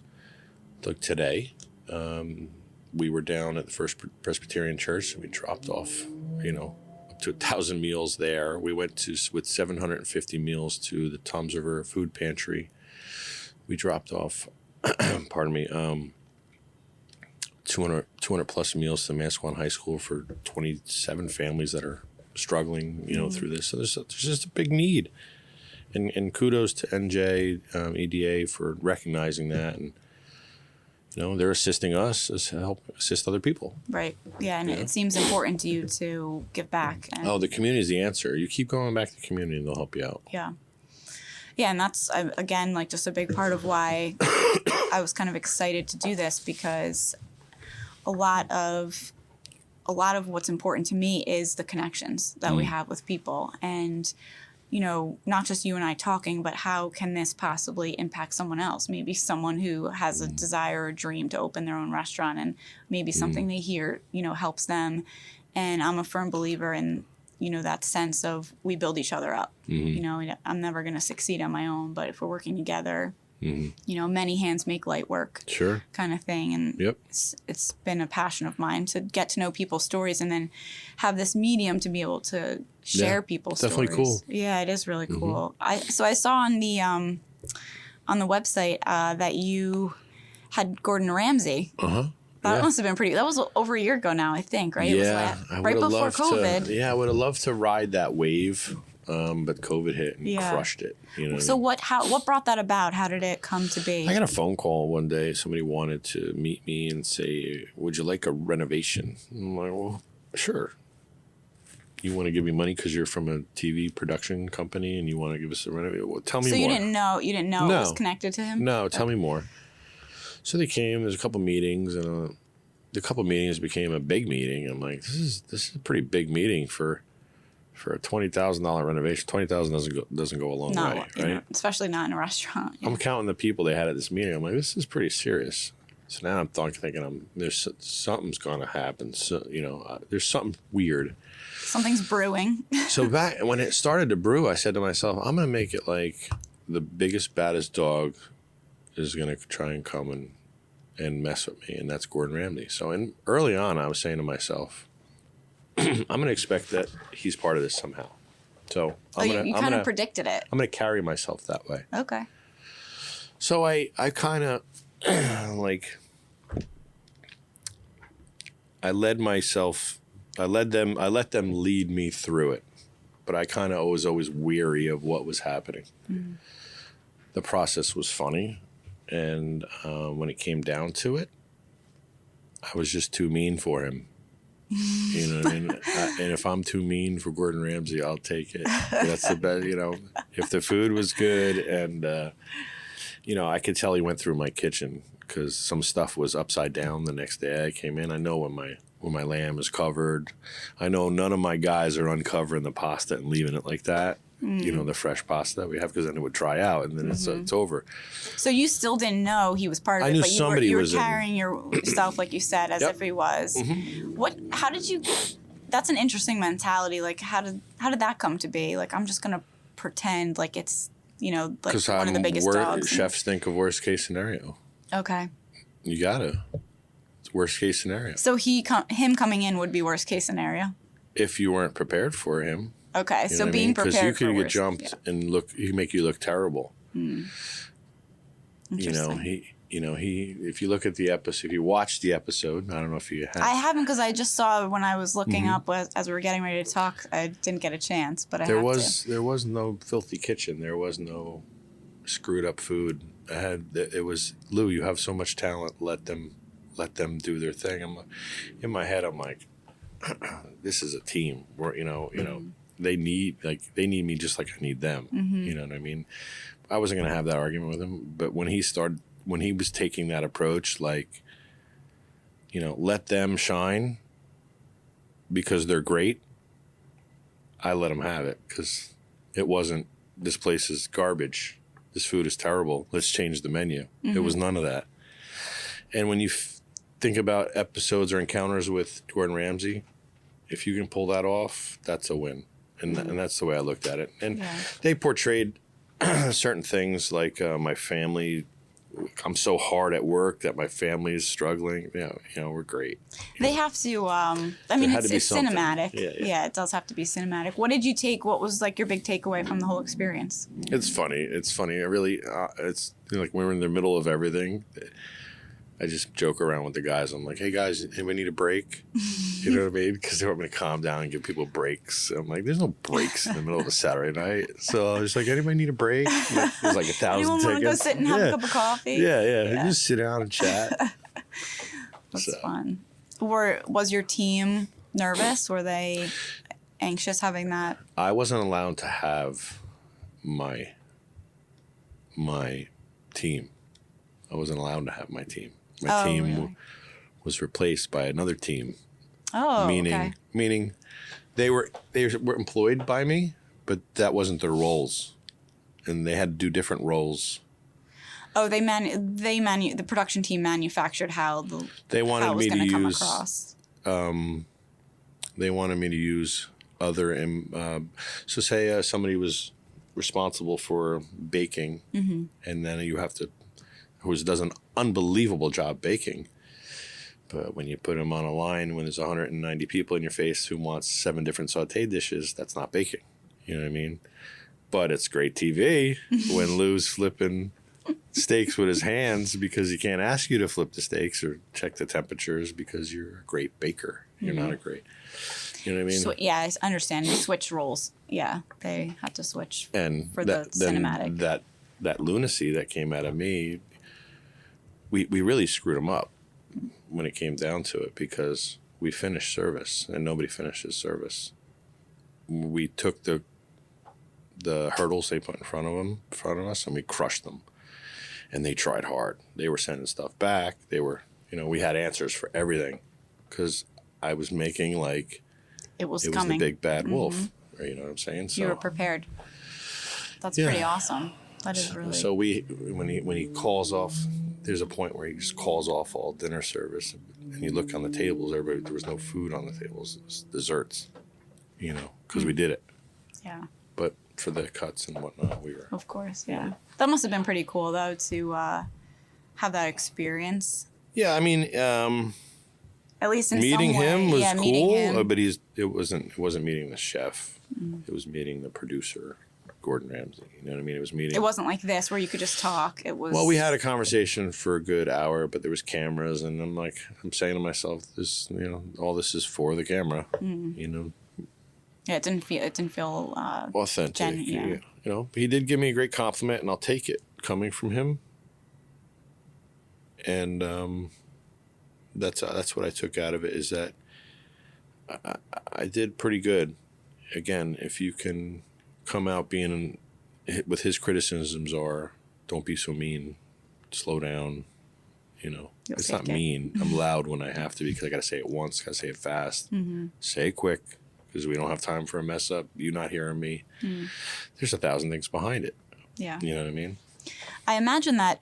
like today, we were down at the First Presbyterian Church, and we dropped off, you know, up to 1,000 meals there. We went with 750 meals to the Toms River Food Pantry. We dropped off, 200 plus meals to Manasquan High School for 27 families that are struggling, you know, through this. So there's just a big need. And kudos to NJEDA for recognizing that, and you know, they're assisting us to help assist other people. Right. Yeah, and it seems important to you to give back. And the community is the answer. You keep going back to the community, and they'll help you out. Yeah. Yeah, and that's, again, like just a big part of why I was kind of excited to do this, because a lot of what's important to me is the connections that we have with people. And you know, not just you and I talking, but how can this possibly impact someone else? Maybe someone who has a desire or dream to open their own restaurant, and maybe something they hear, you know, helps them. And I'm a firm believer in, you know, that sense of we build each other up. You know, I'm never going to succeed on my own, but if we're working together, you know, many hands make light work. Sure. Kind of thing. And it's been a passion of mine to get to know people's stories and then have this medium to be able to share people's stories. Definitely cool. Yeah, it is really cool. I saw on the website that you had Gordon Ramsay. That must have been pretty. That was over a year ago now, I think, right? Yeah, it was right before COVID. I would have loved to ride that wave. But COVID hit and crushed it. You know. So what brought that about? How did it come to be? I got a phone call one day. Somebody wanted to meet me and say, "Would you like a renovation?" I'm like, "Well, sure." You want to give me money because you're from a TV production company and you want to give us a renovation? Well, tell me more. So you didn't know it was connected to him? No, tell me more. So they came. There's a couple meetings, and the couple meetings became a big meeting. I'm like, this is a pretty big meeting for a $20,000 renovation. $20,000 doesn't go a long way, right? Know, especially not in a restaurant. Yeah. I'm counting the people they had at this meeting. I'm like, this is pretty serious. So now I'm thinking, there's something's going to happen. So you know, there's something weird. Something's brewing. So back when it started to brew, I said to myself, I'm going to make it like the biggest, baddest dog is going to try and come and mess with me, and that's Gordon Ramsay. So early on, I was saying to myself, I'm going to expect that he's part of this somehow. So you kind of predicted it. I'm going to carry myself that way. Okay. So I kind of I let them lead me through it, but I kind of was always weary of what was happening. The process was funny, and when it came down to it, I was just too mean for him. You know what I mean? And if I'm too mean for Gordon Ramsay, I'll take it. That's the best, you know. If the food was good, and you know, I could tell he went through my kitchen because some stuff was upside down the next day I came in. I know when my lamb is covered. I know none of my guys are uncovering the pasta and leaving it like that. you know, the fresh pasta that we have, because then it would dry out and then it's over. So you still didn't know he was part of I it, knew but somebody you were was carrying yourself, like you said, as if he was. How did you, that's an interesting mentality. Like, how did that come to be? Like, I'm just going to pretend like it's, you know, like one of the biggest dogs. Chefs think of worst case scenario. Okay. You gotta. It's worst case scenario. So him coming in would be worst case scenario? If you weren't prepared for him. Okay, you so being prepared for because you could get jumped and he make you look terrible. Interesting. If you look at the episode, if you watch the episode, I don't know if you have. I haven't, because I just saw when I was looking up as we were getting ready to talk. I didn't get a chance, but there was no filthy kitchen. There was no screwed up food. It was, Lou, you have so much talent. Let them do their thing. In my head, I'm like, this is a team. We're, they need me just like I need them. You know what I mean? I wasn't gonna have that argument with him, but when he was taking that approach, like, let them shine because they're great, I let them have it, because it wasn't, this place is garbage, this food is terrible, let's change the menu. It was none of that. And when you think about episodes or encounters with Gordon Ramsay, if you can pull that off, that's a win. And that's the way I looked at it. And they portrayed certain things like my family. I'm so hard at work that my family is struggling. We're great. They have to. It's cinematic. Yeah, it does have to be cinematic. What did you take? What was like your big takeaway from the whole experience? It's funny. It really. It's like when we're in the middle of everything. I just joke around with the guys. I'm like, hey guys, anybody need a break? You know what I mean? Because they want me to calm down and give people breaks. I'm like, there's no breaks in the middle of a Saturday night. So I was like, anybody need a break? There's like 1,000 tickets. Anyone want to go sit and have a cup of coffee? Yeah. Just sit down and chat. That's fun. Was your team nervous? Were they anxious having that? I wasn't allowed to have my team. I wasn't allowed to have my team. My team really? Was replaced by another team. Oh, meaning they were employed by me, but that wasn't their roles, and they had to do different roles. Oh, the production team manufactured how they wanted how it was me to come use. Across. They wanted me to use other. So say somebody was responsible for baking, and then you have to. Who does an unbelievable job baking. But when you put them on a line, when there's 190 people in your face who wants 7 different sauté dishes, that's not baking. You know what I mean? But it's great TV when Lou's flipping steaks with his hands because he can't ask you to flip the steaks or check the temperatures because you're a great baker. You're not a great, you know what I mean? I understand. You switched roles. Yeah, they had to switch and for the cinematic. That lunacy that came out of me, we really screwed him up when it came down to it, because we finished service and nobody finishes service. We took the hurdles they put in front of us, and we crushed them. And they tried hard. They were sending stuff back. They were, we had answers for everything, because I was making like it was the big bad wolf. You know what I'm saying? So you were prepared. That's pretty awesome. That is really. So when he calls off, there's a point where he just calls off all dinner service, and you look on the tables. There was no food on the tables. It was desserts, because we did it. Yeah. But for the cuts and whatnot, we were. Of course, yeah. That must have been pretty cool, though, to have that experience. Yeah, I mean, at least in meeting some way. him was cool, him. But it wasn't meeting the chef. It was meeting the producer, Gordon Ramsay. You know what I mean? It wasn't like this where you could just talk. It was. Well, we had a conversation for a good hour, but there was cameras, and I'm saying to myself, this, all this is for the camera. Yeah, it didn't feel authentic. He did give me a great compliment, and I'll take it coming from him. And that's what I took out of it, is that I did pretty good. Again, if you can come out being with his criticisms are, don't be so mean, slow down. It's not mean. I'm loud when I have to, because I got to say it once, got to say it fast, say it quick, because we don't have time for a mess up. You not hearing me. There's 1,000 things behind it. Yeah. You know what I mean? I imagine that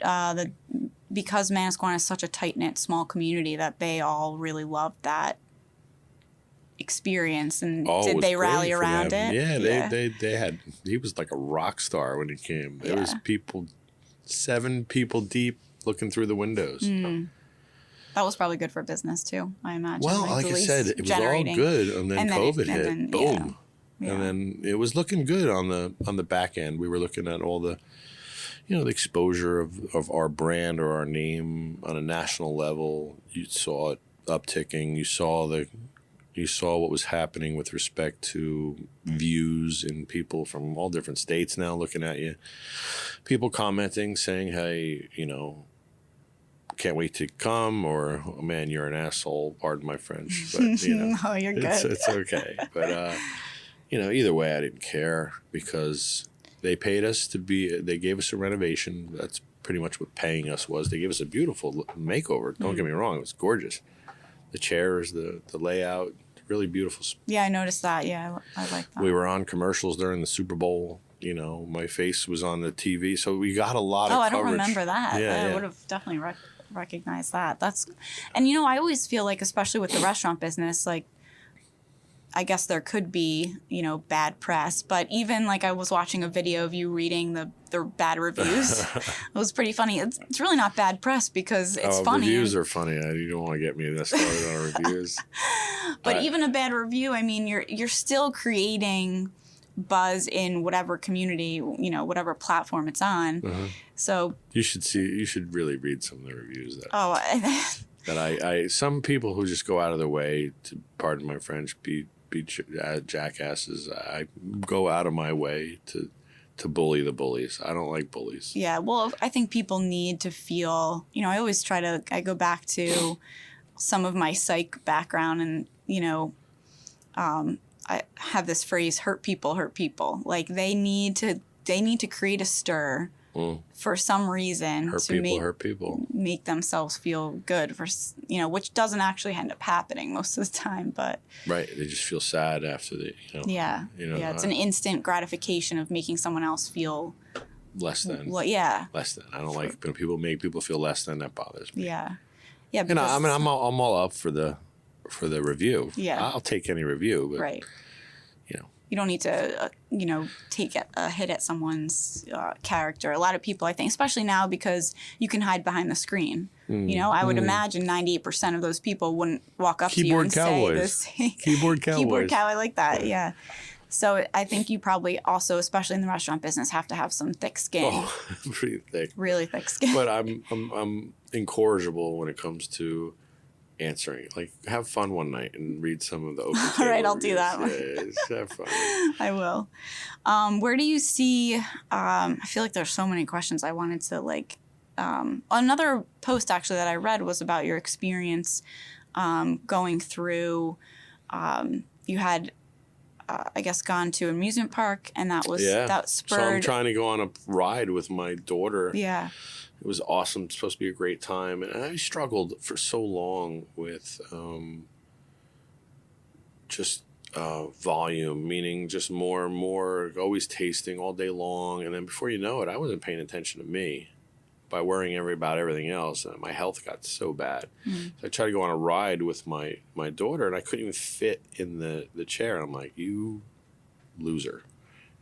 because Manasquan is such a tight-knit, small community, that they all really loved that experience. And did they rally around it? Yeah, they had, he was like a rock star when he came. There was people, 7 people deep looking through the windows. That was probably good for business too, I imagine. Well, like I said, it was all good, and then COVID hit. Boom. Yeah. And then it was looking good on the back end. We were looking at all the, the exposure of our brand or our name on a national level. You saw it upticking. You saw what was happening with respect to views and people from all different states now looking at you. People commenting, saying, hey, can't wait to come, or, oh man, you're an asshole, pardon my French, but no, you're good. It's okay. But either way, I didn't care, because they paid us they gave us a renovation. That's pretty much what paying us was. They gave us a beautiful makeover. Don't get me wrong, it was gorgeous. The chairs, the layout, really beautiful. Yeah, I noticed that. Yeah, I like that. We were on commercials during the Super Bowl. My face was on the TV, so we got a lot of coverage. I don't remember that. Yeah, I would have definitely recognized that. And I always feel like, especially with the restaurant business, like, I guess there could be, bad press, but even like I was watching a video of you reading the bad reviews. It was pretty funny. It's really not bad press because it's funny. Reviews are funny. You don't want to get me that started on reviews. But even a bad review, I mean, you're still creating buzz in whatever community, whatever platform it's on. So you should really read some of the reviews that some people who just go out of their way to, pardon my French, be jackasses. I go out of my way to bully the bullies. I don't like bullies. Yeah, well, I think people need to feel, I always I go back to some of my psych background, and, I have this phrase, hurt people. Like they need to create a stir for some reason hurt people. Make themselves feel good for, which doesn't actually end up happening most of the time, but right. They just feel sad after it's an instant gratification of making someone else feel less than. Less than. I don't like when people make people feel less than. That bothers me. Yeah. And I'm all up for the review. Yeah. I'll take any review, but right. You don't need to, take a hit at someone's character. A lot of people, I think, especially now because you can hide behind the screen. I would imagine 98% of those people wouldn't walk up to you and say this. Keyboard cowboys. Keyboard cow, I like that, yeah. So I think you probably also, especially in the restaurant business, have to have some thick skin. Oh, pretty thick. Really thick skin. But I'm incorrigible when it comes to answering. Like, have fun one night and read some of the open All right, I'll do that one. Yeah, have fun. I will. Where do you see, I feel like there's so many questions I wanted to another post actually that I read was about your experience going through, you had, I guess, gone to an amusement park, and that spurred. So I'm trying to go on a ride with my daughter. Yeah. It was awesome. It's supposed to be a great time. And I struggled for so long with volume, meaning just more and more, always tasting all day long. And then before you know it, I wasn't paying attention to me by worrying about everything else. And my health got so bad. So I tried to go on a ride with my daughter, and I couldn't even fit in the chair. And I'm like, you loser.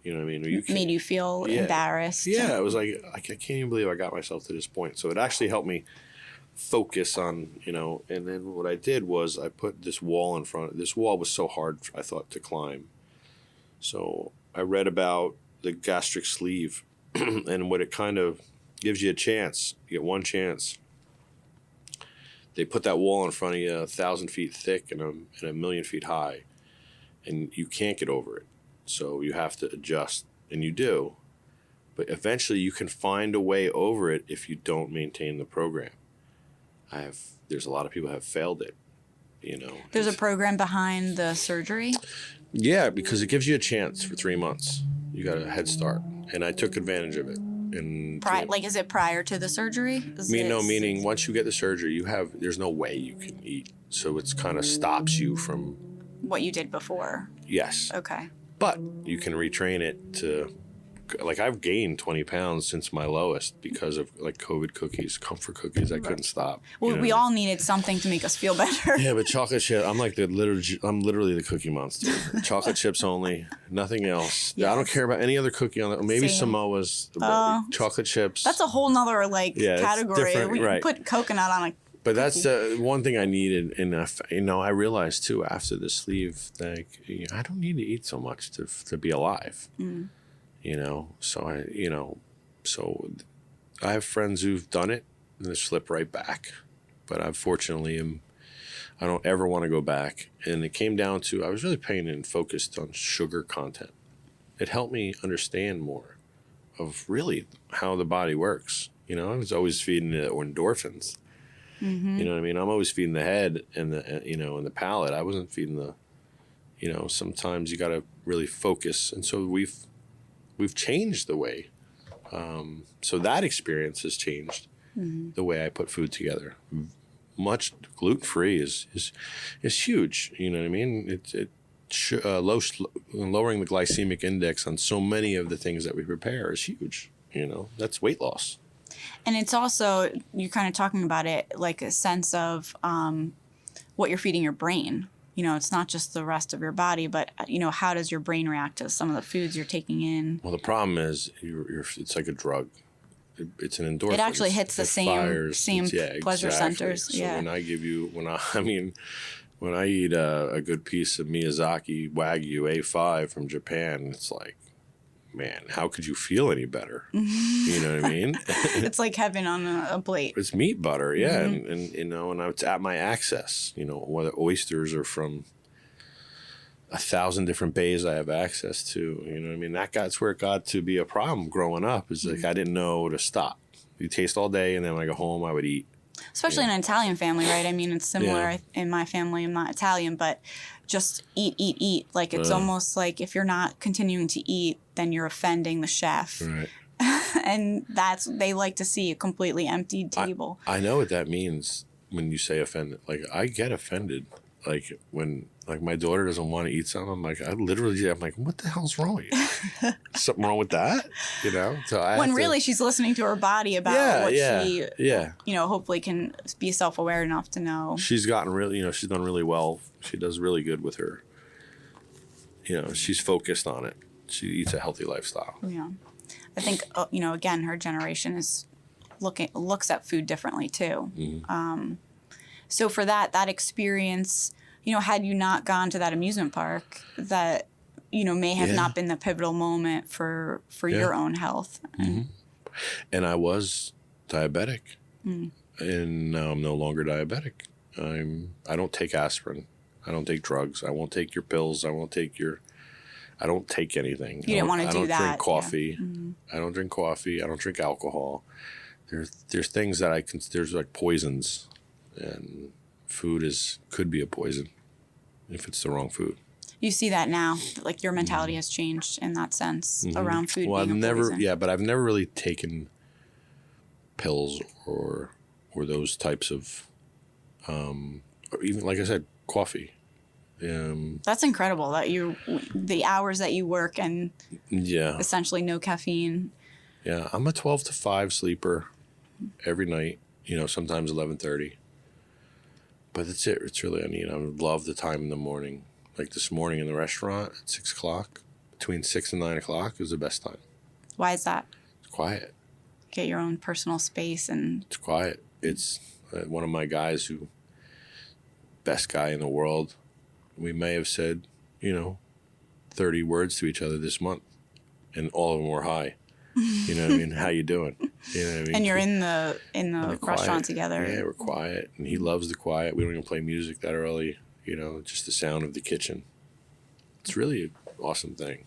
You know what I mean? It made you feel embarrassed. Yeah, it was like, I can't even believe I got myself to this point. So it actually helped me focus on, and then what I did was I put this wall in front. This wall was so hard, I thought, to climb. So I read about the gastric sleeve and what it kind of gives you a chance. You get one chance. They put that wall in front of you 1,000 feet thick and a million feet high, and you can't get over it. So you have to adjust, and you do. But eventually you can find a way over it if you don't maintain the program. There's a lot of people who have failed it, There's a program behind the surgery? Yeah, because it gives you a chance for 3 months. You got a head start. And I took advantage of it. And is it prior to the surgery? Meaning once you get the surgery, there's no way you can eat. So it's kind of stops you from what you did before. Yes. Okay. But you can retrain it to, like, I've gained 20 pounds since my lowest because of, like, COVID cookies, comfort cookies. I couldn't stop. Well, we all needed something to make us feel better. Yeah, but chocolate chip, I'm literally the cookie monster. Chocolate chips only, nothing else. Yes. I don't care about any other cookie on it. Maybe Same. Samoas, but chocolate chips. That's a whole nother, like, category. We can put coconut on a But that's the one thing I needed. And, I realized, too, after the sleeve, like, I don't need to eat so much to be alive. Mm. So I have friends who've done it and they slip right back. But I fortunately I don't ever want to go back. And it came down to, I was really paying and focused on sugar content. It helped me understand more of really how the body works. I was always feeding the endorphins. Mm-hmm. You know what I mean? I'm always feeding the head and and the palate. I wasn't feeding the, sometimes you got to really focus. And so we've changed the way. So that experience has changed the way I put food together. Much gluten-free is huge. You know what I mean? Lowering the glycemic index on so many of the things that we prepare is huge. That's weight loss. And it's also, you're kind of talking about it like a sense of what you're feeding your brain. It's not just the rest of your body, but, how does your brain react to some of the foods you're taking in? Well, the problem is it's like a drug. It's an endorphin. It actually hits the same pleasure centers. So when I when I eat a good piece of Miyazaki Wagyu A5 from Japan, it's like, man, how could you feel any better? You know what I mean? It's like heaven on a plate. It's meat butter, yeah. Mm-hmm. And it's at my access, whether oysters are from 1,000 different bays I have access to, you know what I mean? That's where it got to be a problem growing up. Is like, I didn't know to stop. You taste all day, and then when I go home, I would eat. Especially in an Italian family, right? I mean, it's similar in my family. I'm not Italian, but just eat. Like, it's almost like if you're not continuing to eat, then you're offending the chef. Right. And they like to see a completely empty table. I know what that means when you say offended. Like, I get offended. Like, when my daughter doesn't want to eat something, I'm like, I'm like, what the hell's wrong with you? Something wrong with that? So when really she's listening to her body about what she, hopefully can be self-aware enough to know. She's gotten really, she's done really well. She does really good with her. She's focused on it. She eats a healthy lifestyle. Yeah. I think, again, her generation looks at food differently too. Mm-hmm. So for that experience, had you not gone to that amusement park, that, may have not been the pivotal moment for your own health. Mm-hmm. And I was diabetic. Mm. And now I'm no longer diabetic. I don't take aspirin. I don't take drugs. I won't take your pills. I don't take anything. You didn't want to do that. I don't drink coffee. Yeah. Mm-hmm. I don't drink coffee. I don't drink alcohol. There's things that there's like poisons. And food could be a poison if it's the wrong food. You see that now, like your mentality has changed in that sense around food being a poison. But I've never really taken pills or those types of, or even, like I said, coffee. That's incredible that the hours that you work and essentially no caffeine. Yeah, I'm a 12 to 5 sleeper every night, sometimes 11:30. But that's it. It's really, I love the time in the morning. Like this morning in the restaurant at 6 o'clock, between 6 and 9 o'clock is the best time. Why is that? It's quiet. Get your own personal space and... It's quiet. It's one of my guys best guy in the world. We may have said, 30 words to each other this month, and all of them were hi. You know what I mean? How you doing? You know what I mean? And you're in the restaurant together. Yeah, we're quiet, and he loves the quiet. We don't even play music that early. Just the sound of the kitchen. It's really an awesome thing.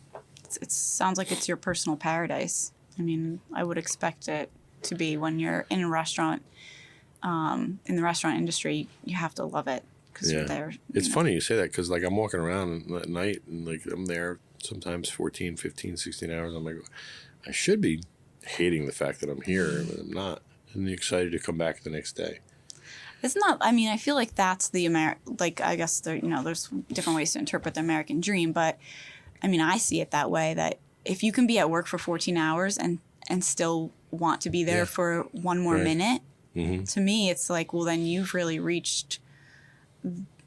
It sounds like it's your personal paradise. I mean, I would expect it to be when you're in a restaurant. In the restaurant industry, you have to love it because you're there. It's funny you say that because I'm walking around at night and I'm there sometimes 14, 15, 16 hours. I'm like, I should be hating the fact that I'm here, but I'm not. And excited to come back the next day. It's not, I mean, I feel like that's the like, I guess there, you know, there's different ways to interpret the American dream, but I mean, I see it that way, that if you can be at work for 14 hours and still want to be there for one more minute, to me, it's like, well, then you've really reached,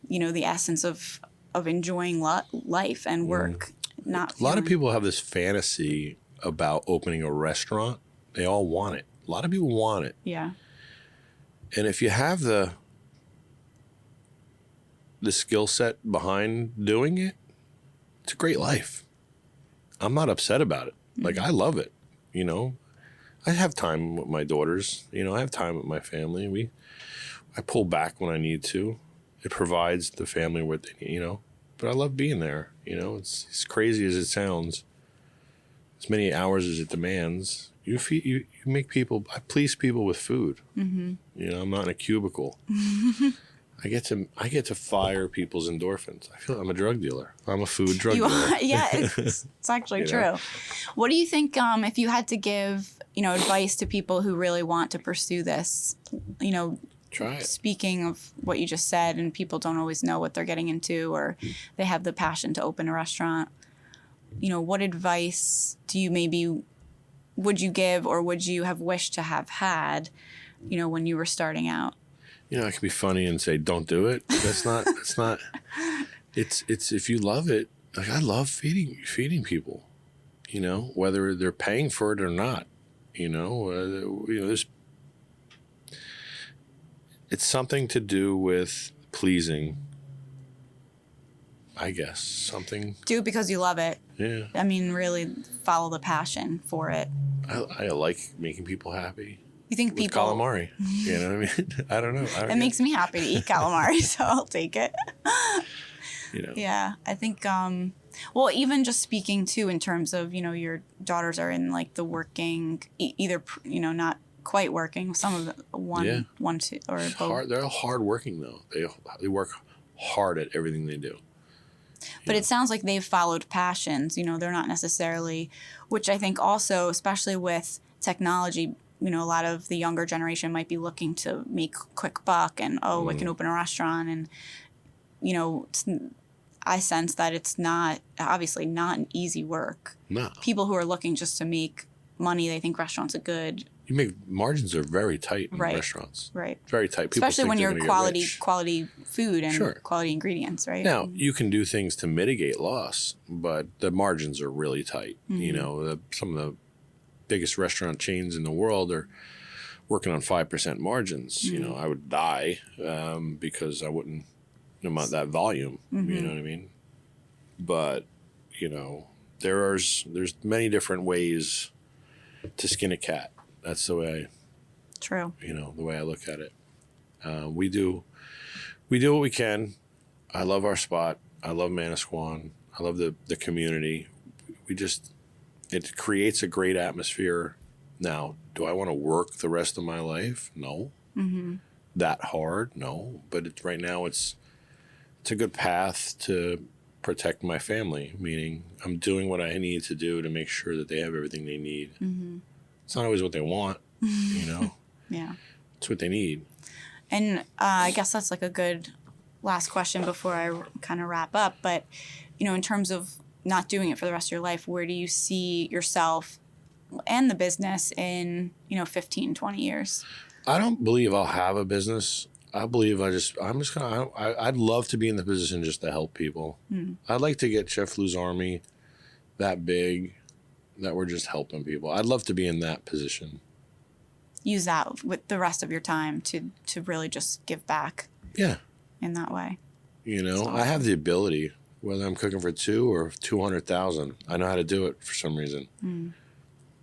you know, the essence of enjoying life and work. Not a lot of people have this fantasy about opening a restaurant. They all want it. A lot of people want it. Yeah. And if you have the skill set behind doing it, it's a great life. I'm not upset about it. Like, I love it. You know, I have time with my daughters. You know, I have time with my family. I pull back when I need to. It provides the family what they need, you know. But I love being there. You know, it's as crazy as it sounds. As many hours as it demands, you make people. I please people with food. You know, I'm not in a cubicle. I get to fire people's endorphins. I feel I'm a drug dealer. I'm a food drug dealer. Yeah, it's actually true. Know? What do you think if you had to give, you know, advice to people who really want to pursue this, you know, try it. Speaking of what you just said, and people don't always know what they're getting into, or they have the passion to open a restaurant, you know, what advice would you give, or would you have wished to have had, you know, when you were starting out? You know, I can be funny and say, don't do it. It's if you love it, like I love feeding people, you know, whether they're paying for it or not, you know, it's something to do with pleasing, I guess. Something. Do it because you love it. Yeah. I mean, really follow the passion for it. I like making people happy. You think with people... calamari. You know what I mean? I don't know. It makes me happy to eat calamari, so I'll take it. You know. Yeah. I think, well, even just speaking too in terms of, you know, your daughters are in like the working, either, you know, not quite working. Some of them, one, two, or both. Hard. They're all hard working though. They work hard at everything they do. But it sounds like they've followed passions. You know, they're not necessarily, which I think also, especially with technology, you know, a lot of the younger generation might be looking to make quick buck and, I can open a restaurant. And, you know, I sense that it's obviously not an easy work. No. People who are looking just to make money, they think restaurants are good. Margins are very tight in restaurants. Right. Very tight. People especially when you're quality food and quality ingredients, right? Now, you can do things to mitigate loss, but the margins are really tight. You know, some of the biggest restaurant chains in the world are working on 5% margins. You know, I would die because I wouldn't amount that volume. You know what I mean? But, you know, there's many different ways to skin a cat. That's the way the way I look at it. We do what we can. I love our spot. I love Manasquan. I love the community. It creates a great atmosphere. Now, do I want to work the rest of my life? No. That hard? No. But right now it's a good path to protect my family, meaning I'm doing what I need to do to make sure that they have everything they need. It's not always what they want, you know? Yeah. It's what they need. And I guess that's like a good last question before I kind of wrap up. But, you know, in terms of not doing it for the rest of your life, where do you see yourself and the business in, you know, 15, 20 years? I don't believe I'll have a business. I believe I'd love to be in the position just to help people. I'd like to get Chef Lou's Army that big that we're just helping people. I'd love to be in that position. Use that with the rest of your time to really just give back. Yeah. In that way. You know, awesome. I have the ability, whether I'm cooking for 2 or 200,000. I know how to do it for some reason.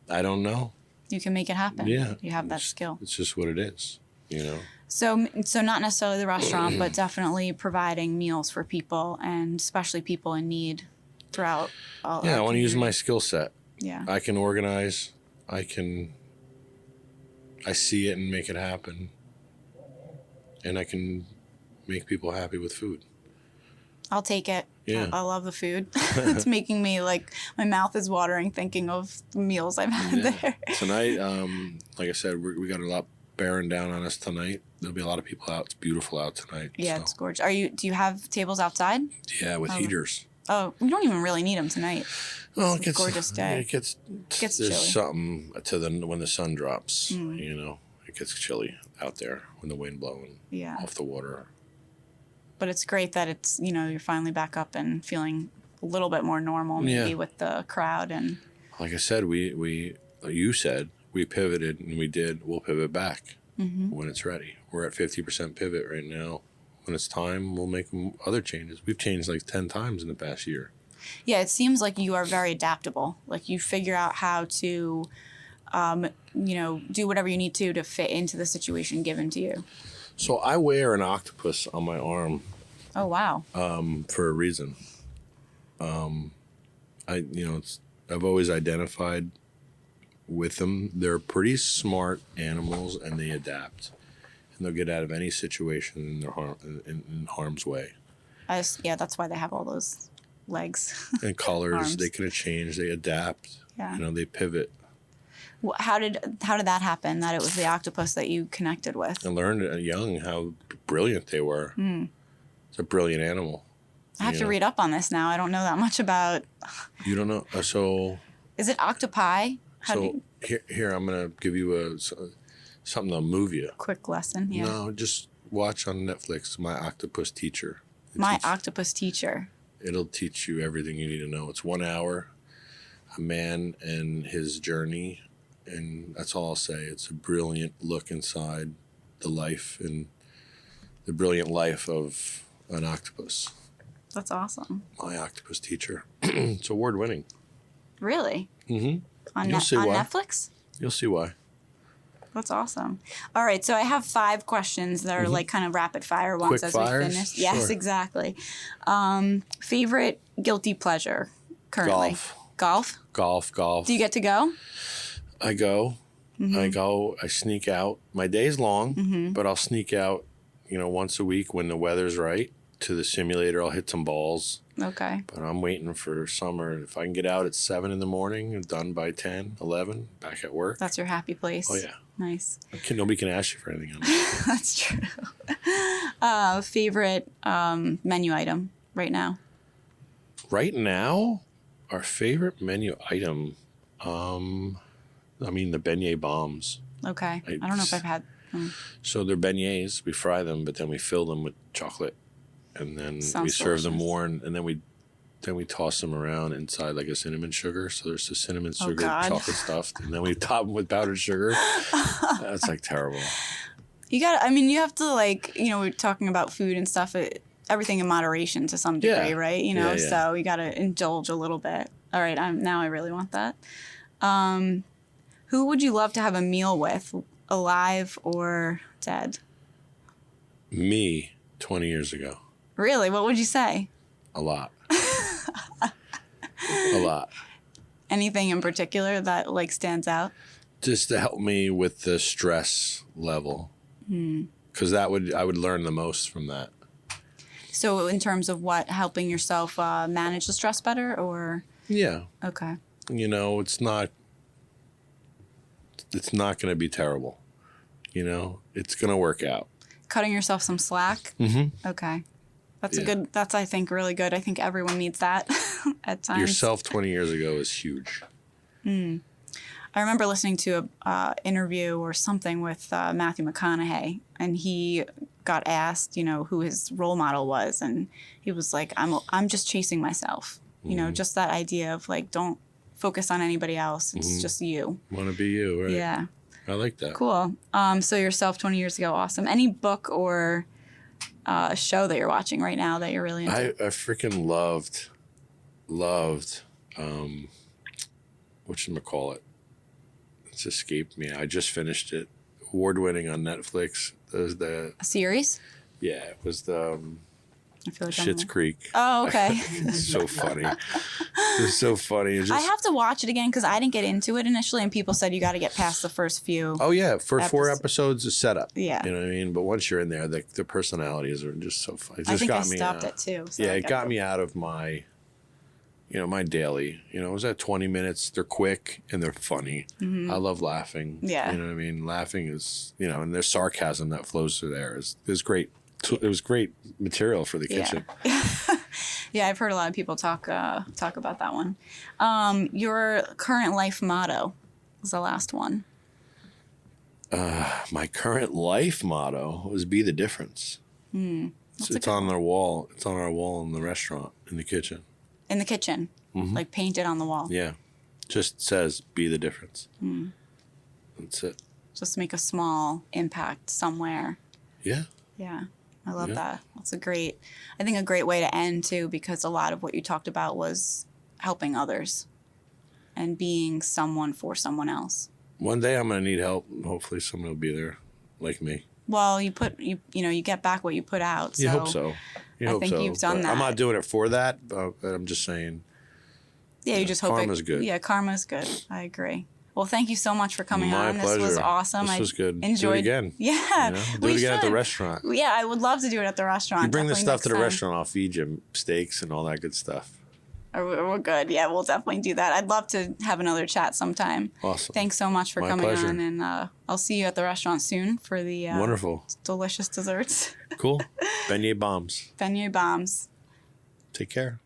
I don't know. You can make it happen. Yeah. You have that skill. It's just what it is, you know. So not necessarily the restaurant, but definitely providing meals for people, and especially people in need throughout all. Yeah, I want to use my skill set. Yeah. I can organize. I see it and make it happen. And I can make people happy with food. I'll take it. Yeah. I love the food. It's making me like, my mouth is watering thinking of the meals I've had there. Tonight, like I said, we got a bearing down on us tonight. There'll be a lot of people out. It's beautiful out tonight. Yeah, so. it's gorgeous. Do you have tables outside? Yeah, with heaters. Oh, we don't even really need them tonight. Well, it's a gorgeous day. It gets there's chilly. Something when the sun drops. You know, it gets chilly out there when the wind blowing off the water. But it's great that it's, you know, you're finally back up and feeling a little bit more normal maybe with the crowd. And like I said, you said we pivoted and we'll pivot back when it's ready. We're at 50% pivot right now. When it's time, we'll make other changes. We've changed like 10 times in the past year. Yeah, it seems like you are very adaptable. Like you figure out how to, you know, do whatever you need to fit into the situation given to you. So I wear an octopus on my arm. Oh, wow. For a reason. I've always identified with them. They're pretty smart animals and they adapt. And they'll get out of any situation in harm's way. That's why they have all those legs. And colors, they can change, they adapt. Yeah. You know, they pivot. How did that happen, that it was the octopus that you connected with? I learned young how brilliant they were. It's a brilliant animal. I have to read up on this now. I don't know that much about... You don't know? So... Is it octopi? Here, I'm going to give you something that'll move you. Quick lesson, yeah. No, just watch on Netflix, My Octopus Teacher. Octopus Teacher. It'll teach you everything you need to know. It's 1 hour, a man and his journey, and that's all I'll say. It's a brilliant look inside the life and the brilliant life of an octopus. That's awesome. My Octopus Teacher. It's award-winning. Really? Mm-hmm. On Netflix? You'll see why. That's awesome. All right, so I have 5 questions that are like kind of rapid fire ones Quick fires? We finish. Yes, sure. Exactly. Favorite guilty pleasure currently? Golf. Golf. Do you get to go? I go. I sneak out. My day's long, but I'll sneak out, once a week when the weather's right to the simulator. I'll hit some balls. Okay. But I'm waiting for summer. If I can get out at 7 in the morning, done by 10, 11, back at work. That's your happy place. Oh, yeah. Nice. Nobody can ask you for anything else. That's true. Favorite menu item right now? Right now, our favorite menu item, the beignet bombs. Okay. I don't know if I've had them. So they're beignets. We fry them, but then we fill them with chocolate. And then we serve them warm, and then we toss them around inside like a cinnamon sugar. So there's the cinnamon sugar, chocolate stuffed, and then we top them with powdered sugar. That's like terrible. You have to we're talking about food and stuff. Everything in moderation to some degree, right? Yeah. So you got to indulge a little bit. All right, now I really want that. Who would you love to have a meal with, alive or dead? Me, 20 years ago. Really? What would you say? A lot. A lot. Anything in particular that stands out? Just to help me with the stress level. Because I would learn the most from that. So in terms of what? Helping yourself manage the stress better, or? Yeah. Okay. It's not going to be terrible. It's going to work out. Cutting yourself some slack? Mm-hmm. Okay. That's I think really good. I think everyone needs that at times. Yourself 20 years ago is huge. I remember listening to a interview or something with Matthew McConaughey, and he got asked, who his role model was, and he was like, I'm just chasing myself. Just that idea of don't focus on anybody else. It's just you. Want to be you, right? Yeah. I like that. Cool. So yourself 20 years ago, awesome. Any book or a show that you're watching right now that you're really into? I freaking loved whatchamacallit. It's escaped me. I just finished it. Award-winning on Netflix. A series? Yeah, it was the I feel like Schitt's Creek. Oh, okay. It's so funny. It's so funny. I have to watch it again because I didn't get into it initially, and people said you got to get past the first few. Oh yeah, for 4 episodes is setup. Yeah, you know what I mean. But once you're in there, the personalities are just so funny. It just I think I stopped it too. So yeah, it got me out of my you know, my daily, you know, is that 20 minutes. They're quick and they're funny. I love laughing. Yeah. You know what I mean? Laughing is, you know, and there's sarcasm that flows through there is great. It was great material for the kitchen. Yeah, I've heard a lot of people talk about that one. Your current life motto was the last one. My current life motto was be the difference. It's on our wall. It's on our wall in the restaurant, in the kitchen. In the kitchen, like painted on the wall. Yeah, just says be the difference. That's it. Just make a small impact somewhere. Yeah. Yeah, I love that. That's a great way to end too, because a lot of what you talked about was helping others and being someone for someone else. One day I'm gonna need help, and hopefully someone will be there, like me. Well, you get back what you put out. So you hope so. I think you've done that. I'm not doing it for that, but I'm just saying. Yeah, you just hope karma's good. Yeah, karma's good. I agree. Well, thank you so much for coming on. Pleasure. This was awesome. This was good. Enjoyed. Do it again. Yeah, do it again at the restaurant. Yeah, I would love to do it at the restaurant. You bring this stuff to the time. restaurant, I'll feed you steaks and all that good stuff. We're good. Yeah, we'll definitely do that. I'd love to have another chat sometime. Awesome. Thanks so much for coming pleasure. on, and I'll see you at the restaurant soon for the wonderful, delicious desserts. Cool. Beignet bombs. Beignet bombs. Take care.